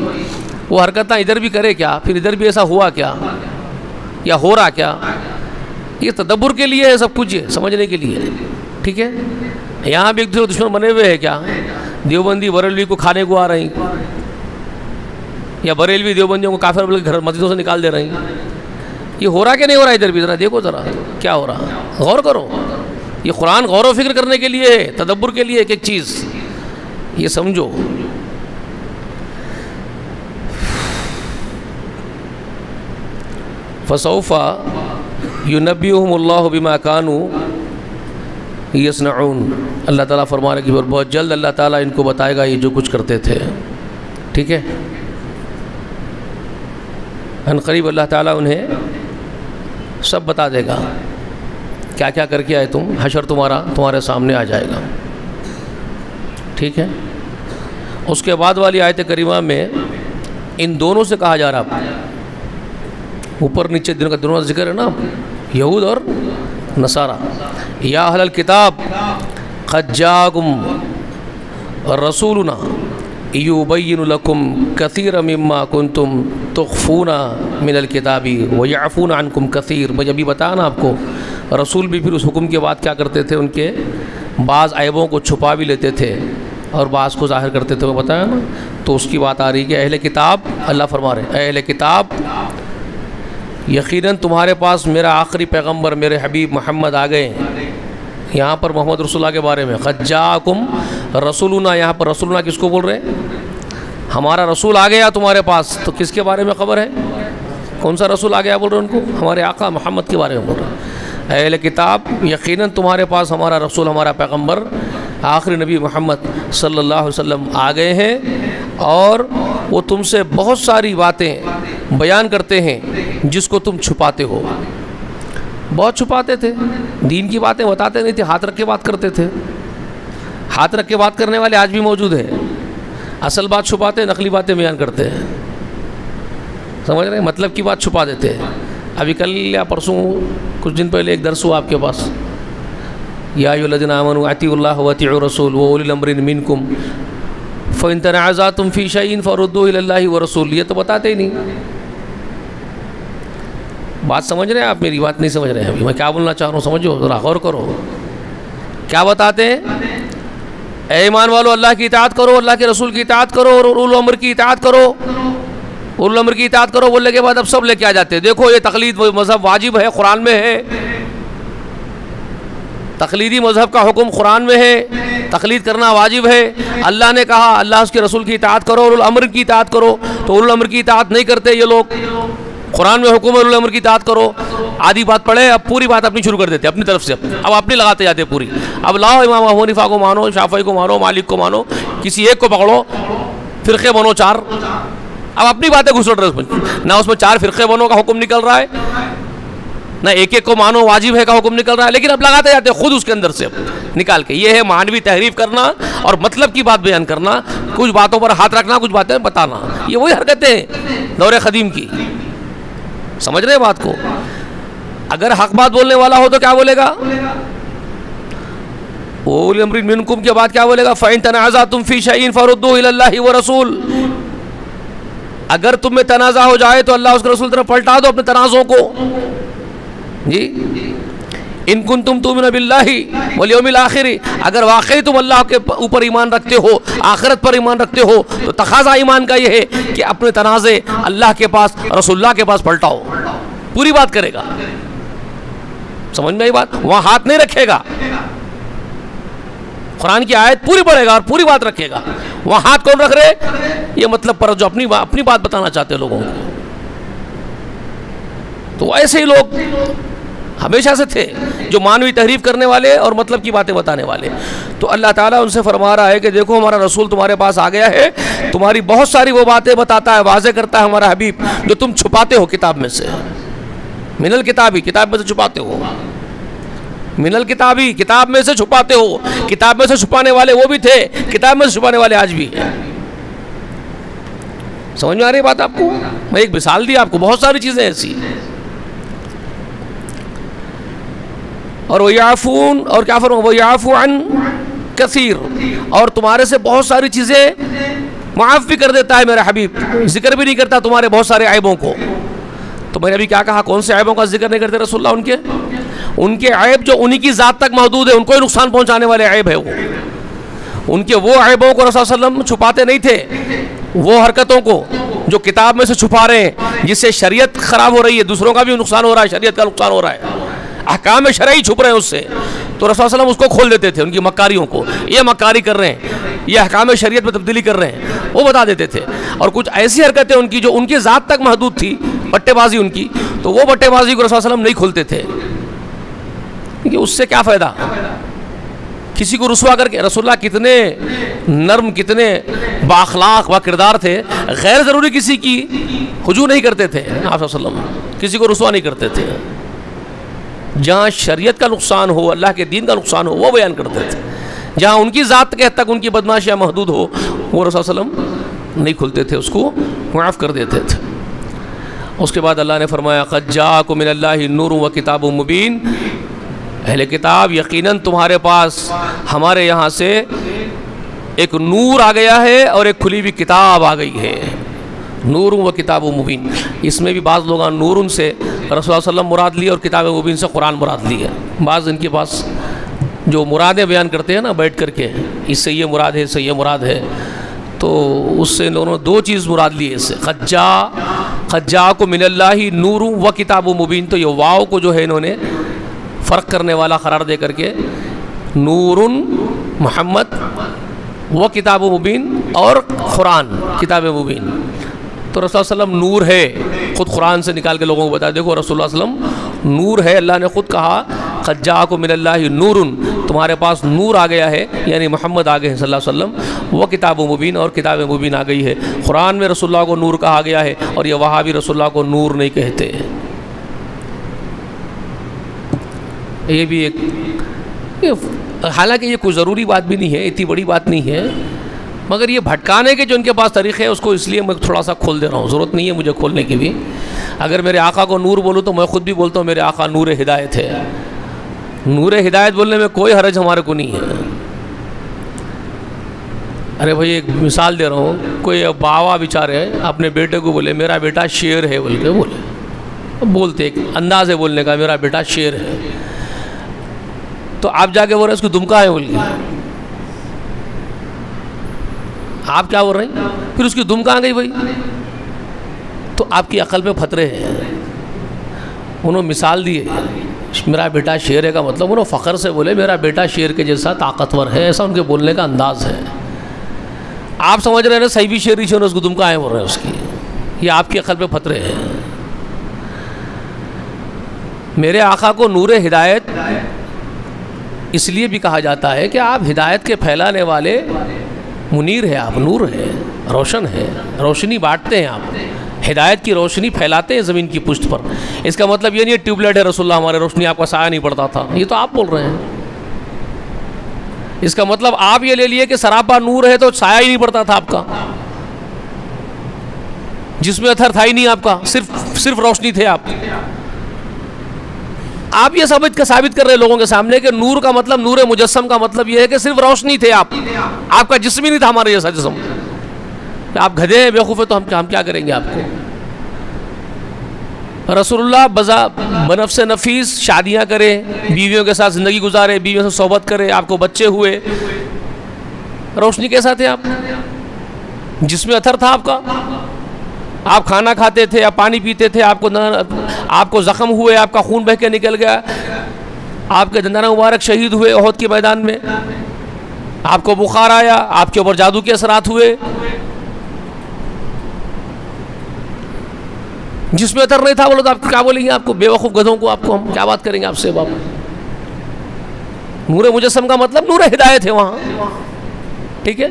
وہ حرکتیں ادھر بھی کرے کیا، پھر ادھر بھی ایسا ہوا کیا یا ہو رہا کیا؟ یہ تدبر کے لیے ہے سب کچھ، یہ سمجھنے کے لیے، ٹھیک ہے؟ یہاں بھی ایک دوسرے دشمن بنے ہوئے ہیں کیا؟ دیوبندی بریلوی کو کھانے کو آ رہی، یا بریلوی دیوبندیوں کو کافر بول کے گھر مسجدوں سے نکال دے رہی۔ یہ ہو رہا کہ نہیں ہو رہا؟ ادھر بھی ذرا دیکھو، ذرا کیا ہو رہا، غور کرو۔ یہ قرآن غور و فکر کرنے کے لیے ہے، تدبر کے لیے ایک ایک چیز، یہ سمجھو۔ فسوف ينبئهم اللہ بما كانوا یصنعون، اللہ تعالیٰ فرما رہے کہ بہت جلد اللہ تعالیٰ ان کو بتائے گا یہ جو کچھ کرتے تھے، ٹھیک ہے؟ ان قریب اللہ تعالیٰ انہیں سب بتا دے گا، کیا کیا کر کے آئے تم، حشر تمہارے سامنے آ جائے گا، ٹھیک ہے؟ اس کے بعد والی آیت کریمہ میں ان دونوں سے کہا جا رہا، اوپر نیچے دنوں کا دونوں کا ذکر ہے نا، یہود اور نصارہ۔ یا اہل الکتاب قد جاءکم رسولنا یبین لکم کثیرا مما کنتم تخفون من الکتاب ویعفون عنکم کثیر۔ میں ابھی بتایا نا آپ کو، رسول بھی پھر اس حکم کے بعد کیا کرتے تھے، ان کے بعض عیبوں کو چھپا بھی لیتے تھے اور بعض کو ظاہر کرتے تھے، وہ بتایا نا۔ تو اس کی بات آ رہی کہ اہل کتاب، اللہ فرما رہے ہیں اہل کتاب یقیناً تمہارے پاس میرا آخری پیغمبر میرے حبیب محمد آ گئے۔ یہاں پر محمد رسول اللہ کے بارے میں قد جاءکم رسولنا، یہاں پر رسولنا کس کو بول رہے ہیں؟ ہمارا رسول آ گیا تمہارے پاس، تو کس کے بارے میں خبر ہے؟ کون سا رسول آ گیا بول رہے ہیں ان کو؟ ہمارے آقا محمد کے بارے میں بول رہے ہیں۔ اہل کتاب یقیناً تمہارے پاس ہمارا رسول، ہمارا پیغمبر آخری نبی محمد صلی اللہ علیہ وسلم آ گئے ہیں، اور وہ تم سے بہت ساری باتیں بیان کرتے ہیں جس کو تم چھپاتے ہو۔ بہت چھپاتے تھے، دین کی باتیں بتاتے نہیں تھے، ہاتھ رکھ کے بات کرتے تھے۔ ہاتھ رکھ کے بات کرنے والے آج بھی موجود ہیں، اصل بات چھپاتے ہیں، نقلی باتیں بیان کرتے ہیں، سمجھ رہے ہیں، مطلب کی بات چھپا دیتے ہیں۔ ابھی کل یا پرسوں کچھ دن پہلے ایک درس ہوا آپ کے پاس، یا ایھا الذین آمنوا اطیعوا اللہ واطیعوا الرسول واولی الامر منکم فإن تنازعتم فی شیء فردوہ الی اللہ والرسول، یہ تو بتاتے ہی نہیں۔ بات سمجھ رہے ہیں آپ؟ میری بات نہیں سمجھ رہے ہیں ابھی میں کیا بولنا چاہ رہا ہوں، سمجھو ذرا غور کرو۔ کیا بتاتے ہیں؟ اے ایمان والو اللہ کی اطاعت کرو، اللہ کے رسول کی اطاعت کرو، اور اولو الامر کی اطاعت کرو۔ اولو الامر کی اطاعت کرو بولنے کے بعد اب سب لے کے آ جاتے ہیں، دیکھو یہ تقلید مذہب واجب ہے، قرآن میں ہے، تقلیدی مذہب کا حکم قرآن میں ہے، تقلید کرنا واجب ہے۔ اللہ نے کہا اللہ اس کے رسول کی اطاعت کرو، اولو الامر کی اطاعت کرو، تو اولو الامر کی اطاعت نہیں کرتے یہ لوگ۔ قرآن میں حکم ہے اولو الامر کی اطاعت کرو، آدھی بات پڑھے اب پوری بات اپنی شروع کر دیتے اپنی طرف سے، اب اپنی لگاتے جاتے پوری۔ اب لاؤ امام ابو حنیفہ کو مانو، شافعی کو مانو، مالک کو مانو، کسی ایک کو پکڑو، فرقے بنو چار، اب اپنی باتیں گھسٹ رہے اس میں، نہ اس میں چار فرقے بنو کا حکم نکل رہا ہے، نہ ایک ایک کو مانو واجب ہے کا حکم نکل رہا ہے، لیکن اب لگاتے جاتے خود اس کے اندر سے نکال کے۔ یہ ہے معنوی تحریف کرنا اور مطلب کی بات بیان کرنا، کچھ باتوں پر ہاتھ رکھنا، کچھ باتیں بتانا، یہ وہی حرکتیں ہیں دور قدیم کی۔ سمجھ رہے ہیں بات کو؟ اگر حق بات بولنے والا ہو تو کیا بولے گا؟ اولی الامر منکم کے بعد کیا بولے گا؟ فَإِن تَنَازَعْتُمْ فِي شَيْءٍ فَرُدُّوهُ إِلَى اللَّهِ وَرَسُولِهِ۔ اگر تم میں تنازع ہو جائے تو اللہ اس کے رسول طرف پلٹا دو اپنے تنازعوں کو۔ جی ان کنتم تؤمنون باللہ والیوم الآخر، اگر واقعی تم اللہ کے اوپر ایمان رکھتے ہو، آخرت پر ایمان رکھتے ہو، تو تقاضا ایمان کا یہ ہے کہ اپنے تنازع اللہ کے پاس، رسول اللہ کے پاس پلٹاؤ، پوری بات کرے گا۔ سمجھ میں آئی بات؟ وہاں ہاتھ نہیں رکھے گا، قرآن کی آیت پوری پڑھے گا اور پوری بات رکھے گا۔ وہاں ہاتھ کون رکھ رہے؟ یہ مطلب پر جو اپنی بات بتانا چاہتے ہیں لوگوں کو۔ تو ایسے ہی لوگ ہمیشہ سے تھے جو معنوی تحریف کرنے والے اور مطلب کی باتیں بتانے والے۔ تو اللہ تعالیٰ ان سے فرما رہا ہے کہ دیکھو ہمارا رسول تمہارے پاس آ گیا ہے، تمہاری بہت ساری وہ باتیں بتاتا ہے، واضح کرتا ہے ہمارا حبیب، جو تم چھپاتے ہو کتاب میں سے، من الکتابی، کتاب میں سے چھپاتے ہو، من الکتابی، کتاب میں سے چھپاتے ہو۔ کتاب میں سے چھپانے والے وہ بھی تھے، کتاب میں سے چھپانے والے آج بھی ہیں۔ سمجھ میں آ رہی بات آپ کو؟ میں ایک مثال دی آپ کو، بہت ساری چیزیں ایسی۔ اور وَيَعْفُونَ، اور کیا فرمایا؟ وَيَعْفُو عَنْ كَثِيرٌ، اور تمہارے سے بہت ساری چیزیں معاف بھی کر دیتا ہے میرا حبیب، ذکر بھی نہیں کرتا تمہارے بہت سارے عیبوں کو۔ تو میں نے ابھی کیا کہا؟ کون سے عیبوں کا ذکر نہیں کرتے رسول اللہ؟ ان کے عیب جو انہی کی ذات تک محدود ہے، ان کو ہی نقصان پہنچانے والے عیب ہے وہ۔ ان کے وہ عیبوں کو رسول اللہ علیہ وسلم چھپاتے نہیں تھے، وہ حرکتوں کو جو کتاب میں سے چھپا رہے ہیں، جس سے شریعت خراب ہو رہی ہے، دوسروں کا بھی نقصان ہو رہا ہے، شریعت کا نقصان ہو رہا ہے، احکام شرعی چھپ رہے ہیں اس سے، تو رسول اللہ علیہ وسلم اس کو کھول دیتے تھے، ان کی مکاریوں کو، یہ مکاری کر رہے ہیں، یہ احکام شریعت میں تبدیلی کر رہے ہیں، وہ بتا دیتے تھے۔ اور کچھ ایسی حرکتیں ان کی جو ان کی ذات تک محدود تھی، بٹے بازی ان کی، تو وہ بٹے بازی کو رسول اللہ علیہ وسلم نہیں کھولتے تھے، کیونکہ اس سے کیا فائدہ؟ کسی کو رسوا کر کے۔ رسول اللہ کتنے نرم، کتنے بااخلاق با کردار تھے، غیر ضروری کسی کی ہجوم نہیں کرتے تھے آپ صلی اللہ علیہ وسلم، کسی کو رسوا نہیں کرتے تھے۔ جہاں شریعت کا نقصان ہو، اللہ کے دین کا نقصان ہو، وہ بیان کرتے تھے۔ جہاں ان کی ذات کے حد تک ان کی بدماشیاں محدود ہو، وہ رسول اللہ علیہ وسلم نہیں کھلتے تھے، اس کو معاف کر دیتے تھے۔ اس کے بعد اللہ نے فرمایا قد جاءکم من اللہ نور و کتاب مبین، اہل کتاب یقیناً تمہارے پاس ہمارے یہاں سے ایک نور آ گیا ہے اور ایک کھلی ہوئی کتاب آ گئی ہے، نور و کتاب مبین۔ اس میں بھی بعض لوگ نور ان سے رسول اللہ صلی اللہ علیہ وسلم مراد لی اور کتاب مبین سے قرآن مراد لی ہے۔ بعض ان کے پاس جو مرادیں بیان کرتے ہیں نا بیٹھ کر کے، اس سے یہ مراد ہے، اس سے یہ مراد ہے، تو اس سے انہوں نے دو چیز مراد لی ہے اس سے، قد جاءکم من اللہ نور و کتاب مبین، تو یہ واو کو جو ہے انہوں نے فرق کرنے والا قرار دے کر کے نور محمد و کتاب مبین اور قرآن کتاب مبین، تو رسول اللہ علیہ وسلم نور ہے، خود قرآن سے نکال کے لوگوں کو بتایا دیکھو رسول اللہ علیہ وسلم نور ہے، اللہ نے خود کہا قد جاءکم من اللہ نور، تمہارے پاس نور آ گیا ہے، یعنی محمد آ گئے ہیں صلی اللہ علیہ وسلم، وہ کتاب مبین، اور کتاب مبین آ گئی ہے۔ قرآن میں رسول اللہ کو نور کہا گیا ہے، اور یہ وہاں بھی رسول اللہ کو نور نہیں کہتے۔ یہ بھی ایک، حالانکہ یہ کوئی ضروری بات بھی نہیں ہے، اتنی بڑی بات نہیں ہے، مگر یہ بھٹکانے کے جو ان کے پاس طریقے ہیں اس کو اس لیے میں تھوڑا سا کھول دے رہا ہوں، ضرورت نہیں ہے مجھے کھولنے کی بھی. اگر میرے آقا کو نور بولوں تو میں خود بھی بولتا ہوں میرے آقا نور ہدایت ہے. نور ہدایت بولنے میں کوئی حرج ہمارے کو نہیں ہے. ارے بھائی ایک مثال دے رہا ہوں، کوئی باوا بیچارے اپنے بیٹے کو بولے میرا بیٹا شیر ہے بول کے بولتے ایک انداز ہے بولنے کا، میرا بیٹا شیر ہے. تو آپ جا کے بول رہے ہیں اس کو دمکا ہے بول کے، آپ کیا بول رہے ہیں؟ پھر اس کی دم کہاں گئی بھائی؟ تو آپ کی عقل میں پھترے ہیں. انہوں مثال دی ہے میرا بیٹا شیر ہے کا مطلب انہوں فخر سے بولے میرا بیٹا شیر کے جیسا طاقتور ہے، ایسا ان کے بولنے کا انداز ہے. آپ سمجھ رہے ہیں صحیح بھی شیر ہی اس کو دم کہاں ہے بول رہے ہیں اس کی. یہ آپ کی عقل میں پھترے ہیں. میرے آقا کو نور ہدایت اس لیے بھی کہا جاتا ہے کہ آپ ہدایت کے پھیلانے والے منیر ہے، آپ نور ہے، روشن ہے، روشنی بانٹتے ہیں، آپ ہدایت کی روشنی پھیلاتے ہیں زمین کی پشت پر. اس کا مطلب یہ نہیں ہے ٹیوب لائٹ ہے رسول اللہ ہمارے روشنی آپ کا سایہ نہیں پڑتا تھا، یہ تو آپ بول رہے ہیں. اس کا مطلب آپ یہ لے لیے کہ سراپا نور ہے تو سایہ ہی نہیں پڑتا تھا آپ کا، جس میں اثر تھا ہی نہیں آپ کا، صرف روشنی تھے آپ. آپ یہ ثابت کر رہے ہیں لوگوں کے سامنے کہ نور کا مطلب نور مجسم کا مطلب یہ ہے کہ صرف روشنی تھے آپ کا جسم ہی نہیں تھا ہمارے جیسا جسم. آپ گدھے ہیں بیوقوف ہیں تو ہم کیا کریں گے آپ کو. رسول اللہ بنفس نفیس شادیاں کرے، بیویوں کے ساتھ زندگی گزارے، بیویوں سے صحبت کرے، آپ کو بچے ہوئے، روشنی کیسا تھے آپ؟ جس میں اثر تھا آپ کا. آپ کھانا کھاتے تھے، آپ پانی پیتے تھے، آپ کو زخم ہوئے، آپ کا خون بہہ کے نکل گیا، آپ کے دندان مبارک شہید ہوئے احد کے میدان میں، آپ کو بخار آیا، آپ کے اوپر جادو کے اثرات ہوئے، جس میں اثر نہیں تھا بولو تو آپ کیا بولیں گے؟ آپ کو بے وقوف گدھوں کو آپ کو ہم کیا بات کریں گے آپ سے؟ باپ نور مجسم کا مطلب نور ہدایت ہے وہاں. ٹھیک ہے،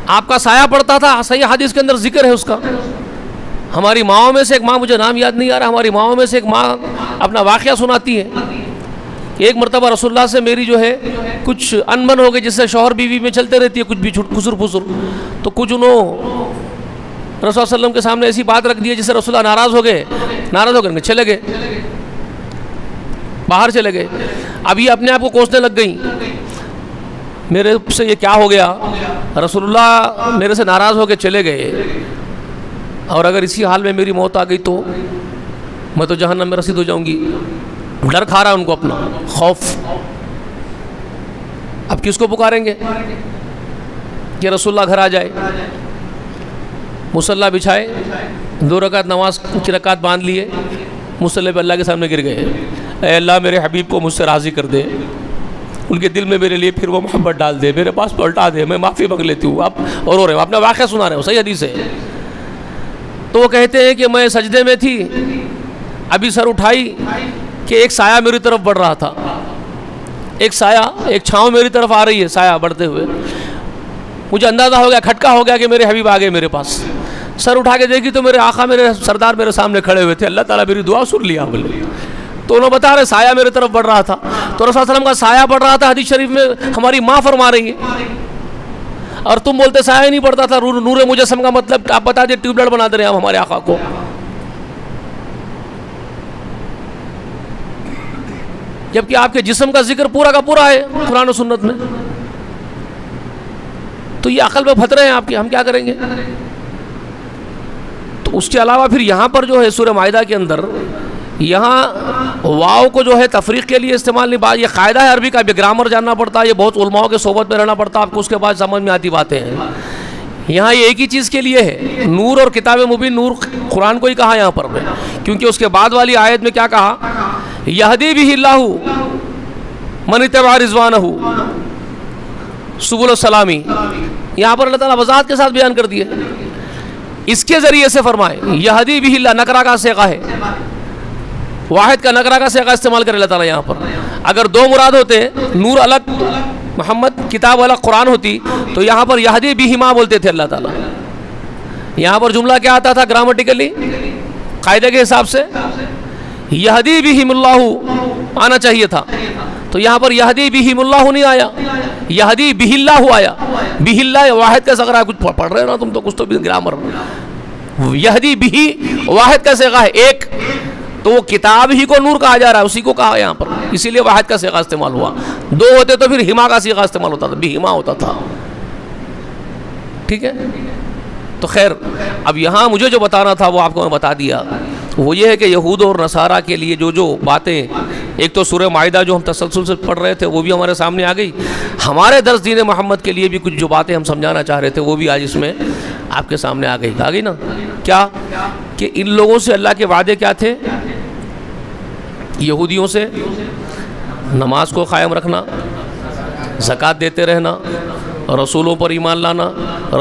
آپ کا سایہ پڑتا تھا، صحیح حدیث کے اندر ذکر ہے اس کا. ہماری ماؤں میں سے ایک ماں، مجھے نام یاد نہیں آ رہا، ہماری ماؤں میں سے ایک ماں اپنا واقعہ سناتی ہے کہ ایک مرتبہ رسول اللہ سے میری جو ہے کچھ انبن ہو گئی، جس سے شوہر بیوی میں چلتے رہتی ہے کچھ بھی خسر پھسر. تو کچھ انہوں رسول اللہ علیہ وسلم کے سامنے ایسی بات رکھ دی جس سے رسول اللہ ناراض ہو گئے چلے گئے، باہر چلے گئے. اب یہ اپنے آپ کو کوسنے لگ گئیں میرے سے یہ کیا ہو گیا، رسول اللہ میرے سے ناراض ہو کے چلے گئے، اور اگر اسی حال میں میری موت آ گئی تو میں تو جہنم میں رسید ہو جاؤں گی. ڈر کھا رہا ان کو اپنا، خوف. اب کس کو پکاریں گے کہ رسول اللہ گھر آ جائے؟ مصلی بچھائے، 2 رکعت نماز کی رکعت باندھ لیے، مصلی پہ اللہ کے سامنے گر گئے. اے اللہ میرے حبیب کو مجھ سے راضی کر دے، ان کے دل میں میرے لیے پھر وہ محبت ڈال دے، میرے پاس پلٹا دے، میں معافی مانگ لیتی ہوں. آپ اور ہو رہے ہیں، اپنا واقعہ سنا رہے ہو، صحیح حدیث ہے. تو وہ کہتے ہیں کہ میں سجدے میں تھی، ابھی سر اٹھائی کہ ایک سایہ میری طرف بڑھ رہا تھا، ایک چھاؤں میری طرف آ رہی ہے، سایہ بڑھتے ہوئے. مجھے اندازہ ہو گیا، کھٹکا ہو گیا کہ میرے حبیب آ گئے میرے پاس. سر اٹھا کے دیکھی تو میرے آقا، میرے سردار میرے سامنے کھڑے ہوئے تھے. اللہ تعالیٰ میری دعا سن لیا بولے. تو انہوں بتا رہے سایہ میرے طرف بڑھ رہا تھا. تو رسول اللہ علیہ وسلم کا سایہ بڑھ رہا تھا، حدیث شریف میں ہماری ماں فرما رہی ہے، اور تم بولتے سایہ نہیں پڑتا تھا. نور مجسم کا مطلب آپ بتا دیں ٹیوب لائٹ بنا دے رہے ہیں ہمارے آقا کو. جبکہ آپ کے جسم کا ذکر پورا کا پورا ہے قرآن و سنت میں. تو یہ عقل میں پھترے ہیں آپ کے، ہم کیا کریں گے؟ تو اس کے علاوہ پھر یہاں پر جو ہے سورہ مائدہ کے اندر یہاں واو کو جو ہے تفریق کے لیے استعمال نہیں. بات یہ قاعدہ ہے عربی کا، بھی گرامر جاننا پڑتا ہے، یہ بہت علماء کے صحبت میں رہنا پڑتا ہے آپ کو، اس کے بعد سمجھ میں آتی باتیں ہیں. یہاں یہ ایک ہی چیز کے لیے ہے، نور اور کتاب مبین. نور قرآن کو ہی کہا یہاں پر، کیونکہ اس کے بعد والی آیت میں کیا کہا؟ یہدی بہ اللہ من اتبع رضوانہ سبل السلامی. یہاں پر اللہ تعالیٰ وضاحت کے ساتھ بیان کر دیے، اس کے ذریعے سے فرمائے. یہدی بہ اللہ نکرہ کا صیغہ ہے، واحد کا نکرہ کا صیغہ استعمال کرے اللہ تعالیٰ یہاں پر. اگر 2 مراد ہوتے، نور الگ محمد، کتاب الگ قرآن ہوتی، تو یہاں پر یہدی بہما بولتے تھے اللہ تعالیٰ. یہاں پر جملہ کیا آتا تھا گرامٹیکلی قاعدے کے حساب سے؟ یہدی بہم اللہ آنا چاہیے تھا. تو یہاں پر یہدی بہم اللہ نہیں آیا، یہدی بہ اللہ آیا. بہ اللہ واحد کا صیغہ ہے. کچھ پڑھ رہے ہو نا تم تو، کچھ تو بھی گرامر. یہدی بہ واحد کا صیغہ ہے ایک، تو وہ کتاب ہی کو نور کہا جا رہا ہے، اسی کو کہا یہاں پر، اسی لیے واحد کا صیغہ استعمال ہوا. دو ہوتے تو پھر ہما کا صیغہ استعمال ہوتا تھا، بہما ہوتا تھا. ٹھیک ہے. تو خیر اب یہاں مجھے جو بتانا تھا وہ آپ کو میں بتا دیا. وہ یہ ہے کہ یہود اور نصارہ کے لیے جو باتیں، ایک تو سورہ مائدہ جو ہم تسلسل سے پڑھ رہے تھے وہ بھی ہمارے سامنے آ گئی. ہمارے درس دین محمد کے لیے بھی کچھ جو باتیں ہم سمجھانا چاہ رہے تھے وہ بھی آج اس میں آپ کے سامنے آ گئی نا. کیا کہ ان لوگوں سے اللہ کے وعدے کیا تھے؟ یہودیوں سے نماز کو قائم رکھنا، زکوٰۃ دیتے رہنا، رسولوں پر ایمان لانا،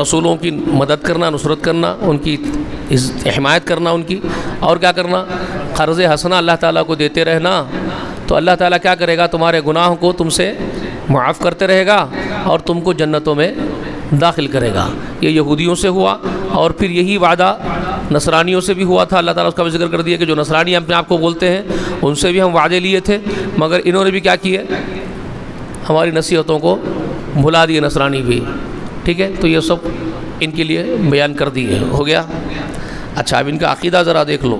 رسولوں کی مدد کرنا، نصرت کرنا، ان کی حمایت کرنا ان کی، اور کیا کرنا؟ قرض حسنہ اللہ تعالیٰ کو دیتے رہنا. تو اللہ تعالیٰ کیا کرے گا؟ تمہارے گناہوں کو تم سے معاف کرتے رہے گا اور تم کو جنتوں میں داخل کرے گا. یہ یہودیوں سے ہوا. اور پھر یہی وعدہ نصرانیوں سے بھی ہوا تھا. اللہ تعالیٰ اس کا بھی ذکر کر دیا کہ جو نصرانی اپنے آپ کو بولتے ہیں ان سے بھی ہم وعدے لیے تھے، مگر انہوں نے بھی کیا کیے؟ ہماری نصیحتوں کو بھلا دیے نصرانی بھی. ٹھیک ہے. تو یہ سب ان کے لیے بیان کر دیے. ہو گیا. اچھا اب ان کا عقیدہ ذرا دیکھ لو،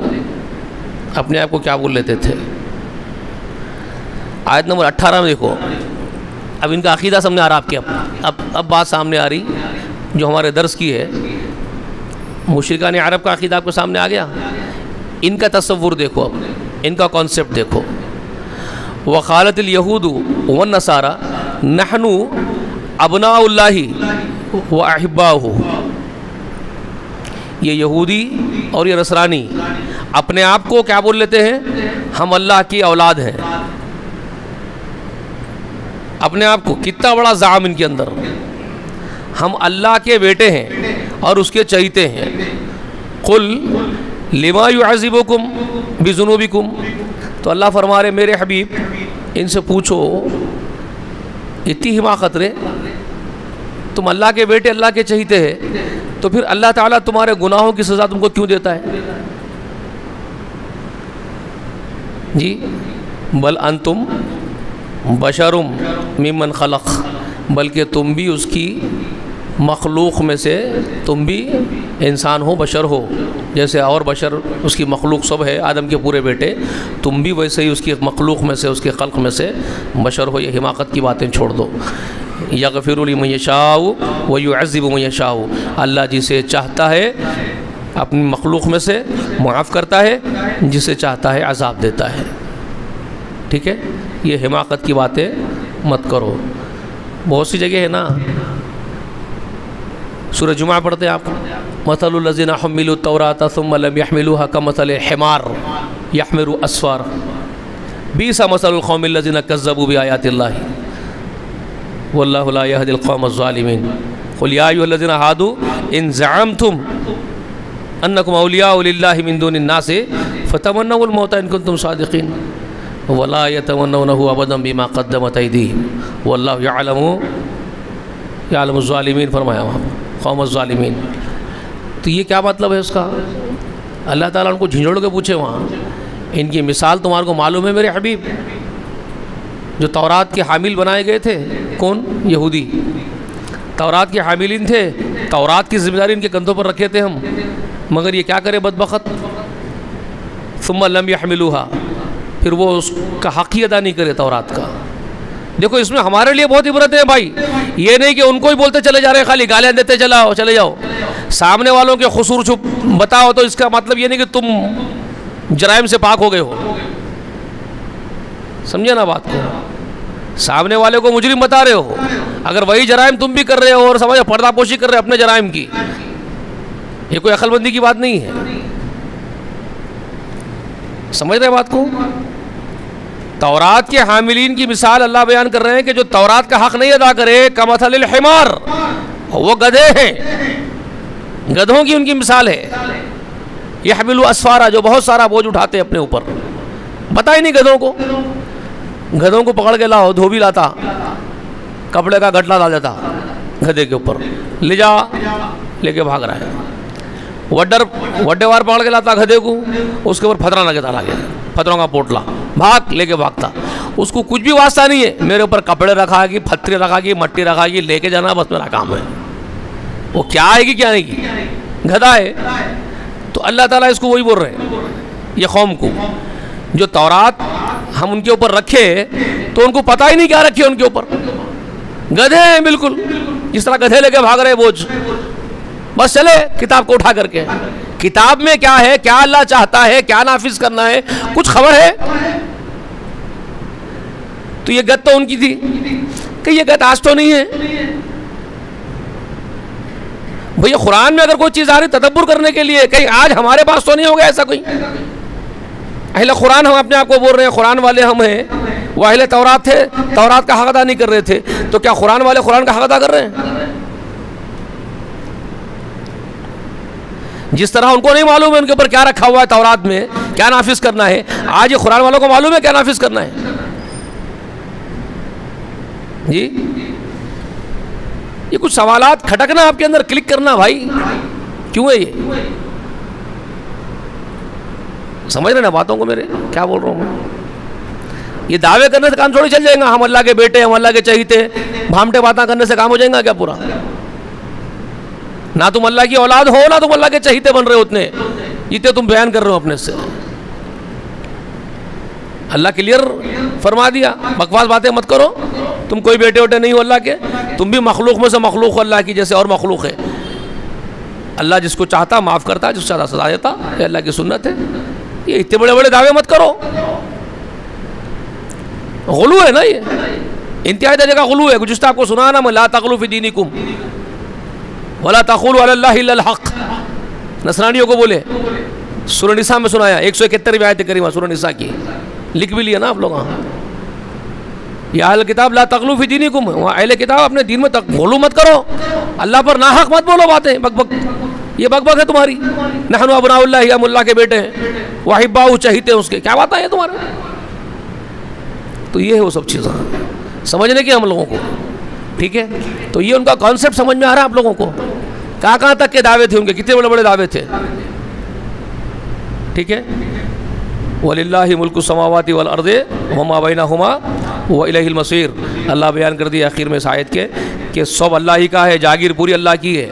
اپنے آپ کو کیا بول لیتے تھے. آیت نمبر 18 میں دیکھو. اب ان کا عقیدہ سامنے آ رہا آپ کے. اب بات سامنے آ رہی جو ہمارے درس کی ہے. مشرکان عرب کا عقیدہ آپ کے سامنے آ گیا. ان کا تصور دیکھو، اب ان کا کانسیپٹ دیکھو. وقالت الیہود والنصارى نحن ابناء اللہ واحباؤہ. یہ یہودی اور یہ نصرانی اپنے آپ کو کیا بول لیتے ہیں؟ ہم اللہ کی اولاد ہیں. اپنے آپ کو کتنا بڑا زعم ان کے اندر، ہم اللہ کے بیٹے ہیں اور اس کے چہیتے ہیں. قل لما يعذبكم بذنوبكم. تو اللہ فرما رہے میرے حبیب ان سے پوچھو، اتنی حماقت رے، تم اللہ کے بیٹے اللہ کے چہیتے ہیں تو پھر اللہ تعالیٰ تمہارے گناہوں کی سزا تم کو کیوں دیتا ہے؟ جی بل انتم بشر ممن خلق، بلکہ تم بھی اس کی مخلوق میں سے، تم بھی انسان ہو، بشر ہو، جیسے اور بشر اس کی مخلوق سب ہے، آدم کے پورے بیٹے، تم بھی ویسے ہی اس کی مخلوق میں سے، اس کے خلق میں سے بشر ہو. یہ حماقت کی باتیں چھوڑ دو. یغفر لمن یشاء ویعذب من یشاء. اللہ جسے چاہتا ہے اپنی مخلوق میں سے معاف کرتا ہے، جسے چاہتا ہے عذاب دیتا ہے. ٹھیک ہے. یہ حماقت کی باتیں مت کرو. بہت سی جگہ ہے نا، سورہ جمعہ پڑھتے ہیں آپ، مثل الذین حملوا التوراۃ ثم لم يحملوها كمثل الحمار يحمل اسفارا بئس مثل القوم الذین کذبوا بآیات اللہ واللہ لا يهدی القوم الظالمین. قل یا ایھا الذین ھادوا ان زعمتم انکم اولیاء للہ من دون الناس فتمنوا الموت ان کنتم صادقین ولا يتمنونه ابدا بما قدمت ایدیہم واللہ یعلم الظالمین. فرمایا وہاں قوم الظالمین. تو یہ کیا مطلب ہے اس کا؟ اللہ تعالیٰ ان کو جھنجھوڑ کے پوچھے وہاں، ان کی مثال تمہارے کو معلوم ہے میرے حبیب؟ جو تورات کے حامل بنائے گئے تھے، کون؟ یہودی. تورات کے حاملین تھے، تورات کی ذمہ داری ان کے کندھوں پر رکھے تھے ہم، مگر یہ کیا کرے بدبخت؟ ثم لم يحملوها، پھر وہ اس کا حق ہی ادا نہیں کرے تورات کا. دیکھو اس میں ہمارے لیے بہت عبرت ہے بھائی. یہ نہیں کہ ان کو ہی بولتے چلے جا رہے ہیں، خالی گالیاں دیتے چلے جاؤ. سامنے والوں کے قصور چھپ بتاؤ تو اس کا مطلب یہ نہیں کہ تم جرائم سے پاک ہو گئے ہو. سمجھے نا بات کو؟ سامنے والے کو مجرم بتا رہے ہو، اگر وہی جرائم تم بھی کر رہے ہو اور سمجھو پردہ پوشی کر رہے ہو اپنے جرائم کی، یہ کوئی عقل مندی کی بات نہیں ہے. سمجھ رہے بات کو؟ تورات کے حاملین کی مثال اللہ بیان کر رہے ہیں کہ جو تورات کا حق نہیں ادا کرے، کمثل الحمار، وہ گدھے ہیں، گدھوں کی ان کی مثال ہے. یحمل اسفارا، جو بہت سارا بوجھ اٹھاتے اپنے اوپر. پتہ ہی نہیں گدھوں کو، گدھوں کو پکڑ کے لاؤ، دھوبی لاتا، کپڑے کا گٹلا ڈال دیتا گدھے کے اوپر، لے جا، لے کے بھاگ رہا ہے. وڈے وار پکڑ کے لاتا گدھے کو، اس کے اوپر پھترا لگتا لا کے. پتھروں کا پوٹلا بھاگ لے کے بھاگتا. اس کو کچھ بھی واسطہ نہیں ہے, میرے اوپر کپڑے رکھا گی, پتھر رکھا گی, مٹی رکھا گی, لے کے جانا بس میرا کام ہے. وہ کیا آئے گی کیا نہیں گی, گدھا ہے. تو اللہ تعالیٰ اس کو وہی بول رہے ہیں یہ قوم کو, جو تورات ہم ان کے اوپر رکھے تو ان کو پتہ ہی نہیں کیا رکھے ان کے اوپر, گدھے ہیں بالکل, جس طرح گدھے لے کے بھاگ رہے بوجھ, بس چلے کتاب کو اٹھا کر کے. کتاب میں کیا ہے, کیا اللہ چاہتا ہے, کیا نافذ کرنا ہے, کچھ خبر ہے؟ تو یہ گد تو ان کی تھی کہ یہ گد آج تو نہیں ہے. بھئی قرآن میں اگر کوئی چیز آ رہی تدبر کرنے کے لیے, کہیں آج ہمارے پاس تو نہیں ہوگا ایسا کوئی. اہل قرآن ہم اپنے آپ کو بول رہے ہیں, قرآن والے ہم ہیں. وہ اہل تورات تھے, تورات کا حق ادا نہیں کر رہے تھے, تو کیا قرآن والے قرآن کا حق ادا کر رہے ہیں؟ جس طرح ان کو نہیں معلوم ہے ان کے اوپر کیا رکھا ہوا ہے تورات میں, کیا نافذ کرنا ہے, آج یہ قرآن والوں کو معلوم ہے کیا نافذ کرنا ہے. جی یہ کچھ سوالات کھٹکنا آپ کے اندر, کلک کرنا, بھائی کیوں ہے یہ؟ سمجھ رہے نا باتوں کو میرے, کیا بول رہا ہوں میں؟ یہ دعوے کرنے سے کام تھوڑی چل جائیں گا, ہم اللہ کے بیٹے, ہم اللہ کے چہیتے, بھامٹے باتیں کرنے سے کام ہو جائیں گا کیا پورا؟ نہ تم اللہ کی اولاد ہو, نہ تم اللہ کے چہیتے بن رہے ہو اتنے جتنے تم بیان کر رہے ہو اپنے سے. اللہ کلیئر فرما دیا, بکواس باتیں مت کرو, تم کوئی بیٹے وٹے نہیں ہو اللہ کے, تم بھی مخلوق میں سے مخلوق ہو اللہ کی جیسے اور مخلوق ہے. اللہ جس کو چاہتا معاف کرتا, جس کو چاہتا سزا دیتا, یہ اللہ کی سنت ہے. یہ اتنے بڑے بڑے دعوے مت کرو, غلو ہے نا, یہ انتہائی درجے کا غلو ہے. گزشتہ آپ کو سنا نا میں, لا تغلو فی دینکم ولا تقولوا علی اللہ الا الحق, نصرانیوں کو بولے. سورہ نساء میں سنایا, 171 آیت کریمہ سورہ نساء کی, لکھ بھی لیا نا آپ لوگ. یا اہل کتاب لا تغلو فی دینکم, اہل کتاب اپنے دین میں غلو مت کرو, اللہ پر ناحق مت بولو باتیں, بک بک, یہ بک بک ہے تمہاری. نحن ابناء اللہ, ہم اللہ کے بیٹے ہیں, واحباؤ چہیتے اس کے, کیا بات ہے تمہارے؟ تو یہ ہے وہ سب چیزیں سمجھنے کی ہم لوگوں کو, ٹھیک ہے. تو یہ ان کا کانسیپٹ سمجھ میں آ رہا ہے آپ لوگوں کو, کہاں تک کے دعوے تھے ان کے, کتنے بڑے بڑے دعوے تھے, ٹھیک ہے. وَلِلَّهِ مُلْكُ السَّمَاوَاتِ وَالْأَرْضِ وَمَا بَيْنَهُمَا وَإِلَيْهِ الْمَصِيرُ. اللہ بیان کر دیا آخر میں اس آیت کے کہ سب اللہ ہی کا ہے, جاگیر پوری اللہ کی ہے.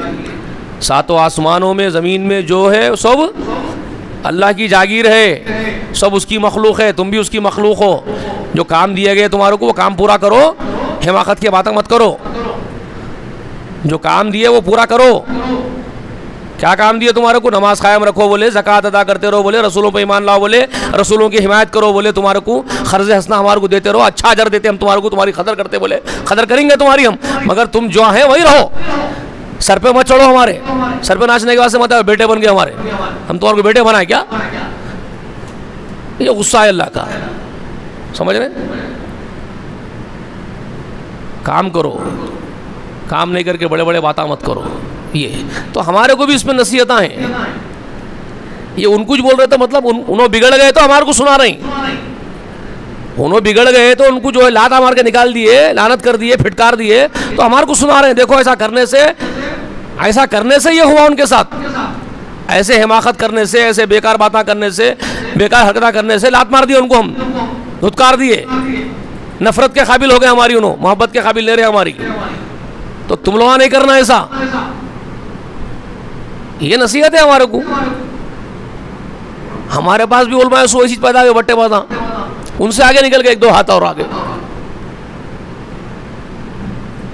ساتوں آسمانوں میں, زمین میں جو ہے سب اللہ کی جاگیر ہے, سب اس کی مخلوق ہے, تم بھی اس کی مخلوق ہو. جو کام دیے گئے تمہارے کو وہ کام پورا کرو, حماقت کی باتیں مت کرو, جو کام دیے وہ پورا کرو. کیا کام دیے تمہارے کو؟ نماز قائم رکھو بولے, زکوٰۃ ادا کرتے رہو بولے, رسولوں پہ ایمان لاؤ بولے, رسولوں کی حمایت کرو بولے, تمہارے کو قرض حسنہ ہمارے کو دیتے رہو, اچھا اجر دیتے ہم تمہارے کو, تمہاری قدر کرتے بولے, قدر کریں گے تمہاری ہم, مگر تم جو ہیں وہی رہو, سر پہ مت چڑھو ہمارے, سر پہ ناچنے کے واسطے مت بیٹے بن گئے ہمارے, ہم تمہارے کو بیٹے بنائے کیا؟ یہ غصہ ہے اللہ کا, سمجھ رہے؟ کام کرو, کام نہیں کر کے بڑے بڑے باتیں مت کرو. یہ تو ہمارے کو بھی اس میں نصیحتیں ہیں. یہ ان کچھ بول رہے تھے, مطلب انہوں بگڑ گئے تو ہمارے کو سنا رہے ہیں, انہوں بگڑ گئے تو ان کو جو ہے لات مار کے نکال دیے, لعنت کر دیے, پھٹکار دیے, تو ہمارے کو سنا رہے ہیں دیکھو ایسا کرنے سے یہ ہوا ان کے ساتھ, ایسے حماقت کرنے سے, ایسے بیکار باتیں کرنے سے, بیکار حرکتیں کرنے سے لات مار دی ان کو, ہم دھتکار دیے, نفرت کے قابل ہو گئے ہماری, انہوں محبت کے قابل لے رہے ہماری. تو تم لوگوں نہیں کرنا ایسا, یہ نصیحت ہے ہمارے کو. ہمارے پاس بھی علماء سو چیز پیدا ہوئے, بٹے باتاں, ان سے آگے نکل کے ایک دو ہاتھ اور آگے.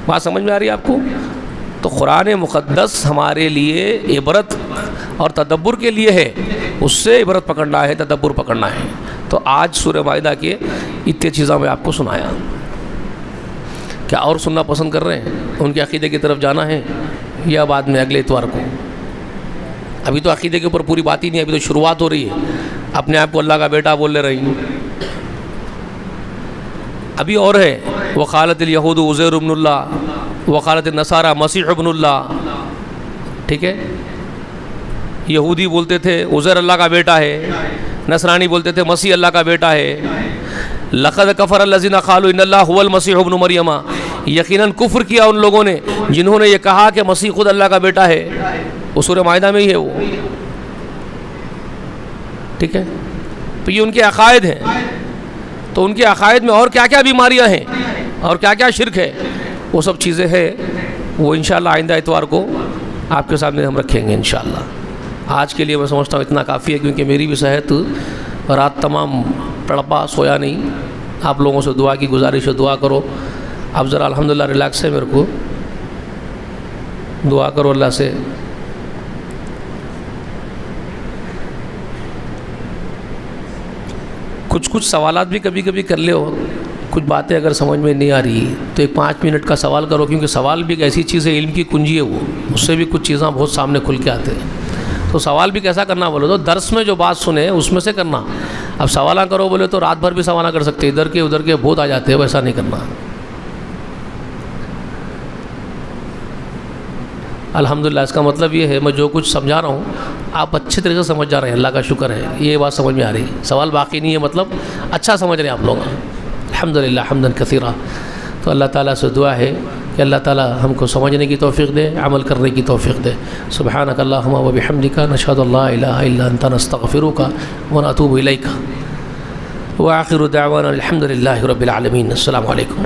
بات سمجھ میں آ رہی ہے آپ کو؟ تو قرآن مقدس ہمارے لیے عبرت اور تدبر کے لیے ہے, اس سے عبرت پکڑنا ہے, تدبر پکڑنا ہے. تو آج سورہ مائدہ کے اتنے چیزیں میں آپ کو سنایا. کیا اور سننا پسند کر رہے ہیں؟ ان کے عقیدے کی طرف جانا ہے یا بعد میں اگلے اتوار کو؟ ابھی تو عقیدے کے اوپر پوری بات ہی نہیں, ابھی تو شروعات ہو رہی ہے. اپنے آپ کو اللہ کا بیٹا بول لے رہی ہوں, ابھی اور ہے. وقالت الیہود عزیر ابن اللہ, وقالت النصارى مسیح ابن اللہ, ٹھیک ہے. یہودی بولتے تھے عزیر اللہ کا بیٹا ہے, نصرانی بولتے تھے مسیح اللہ کا بیٹا ہے. لقد کفر الذین قالوا ان اللہ هو المسیح ابن مریم, یقیناً کفر کیا ان لوگوں نے جنہوں نے یہ کہا کہ مسیح خود اللہ کا بیٹا ہے. وہ سورہ مائدہ میں ہی ہے وہ, ٹھیک ہے. تو یہ ان کے عقائد ہیں، تو ان کے عقائد میں اور کیا کیا بیماریاں ہیں اور کیا کیا شرک ہے، وہ سب چیزیں ہیں، وہ انشاءاللہ آئندہ اتوار کو آپ کے سامنے ہم رکھیں گے انشاءاللہ۔ آج کے لیے میں سمجھتا ہوں اتنا کافی ہے، کیونکہ میری بھی صحت رات تمام تڑپا، سویا نہیں۔ آپ لوگوں سے دعا کی گزارش ہے، دعا کرو۔ اب ذرا الحمدللہ ریلیکس ہے، میرے کو دعا کرو اللہ سے۔ کچھ سوالات بھی کبھی کبھی کر لے ہو، کچھ باتیں اگر سمجھ میں نہیں آ رہی تو ایک 5 منٹ کا سوال کرو، کیونکہ سوال بھی ایک ایسی چیز ہے، علم کی کنجی ہے، وہ اس سے بھی کچھ چیزاں بہت سامنے کھل کے آتے ہیں۔ تو سوال بھی کیسا کرنا بولے تو درس میں جو بات سنے اس میں سے کرنا۔ اب سوالہ کرو بولے تو رات بھر بھی سوالہ کر سکتے، ادھر کے ادھر کے بہت آ جاتے ہیں، ویسا نہیں کرنا۔ الحمدللہ اس کا مطلب یہ ہے میں جو کچھ سمجھا رہا ہوں آپ اچھے طریقے سے سمجھ جا رہے ہیں، اللہ کا شکر ہے، یہ بات سمجھ میں آ رہی ہے، سوال باقی نہیں ہے، مطلب اچھا سمجھ رہے ہیں آپ لوگ، الحمدللہ حمداً کثیرا۔ تو اللہ تعالیٰ سے دعا ہے کہ اللہ تعالیٰ ہم کو سمجھنے کی توفیق دے، عمل کرنے کی توفیق دے۔ سبحانک اللہم و بحمدک، نشہد ان لا الہ الا انت، نستغفرک و نتوب الیک، وآخر دعوانا الحمدللہ رب العالمین۔ السلام علیکم۔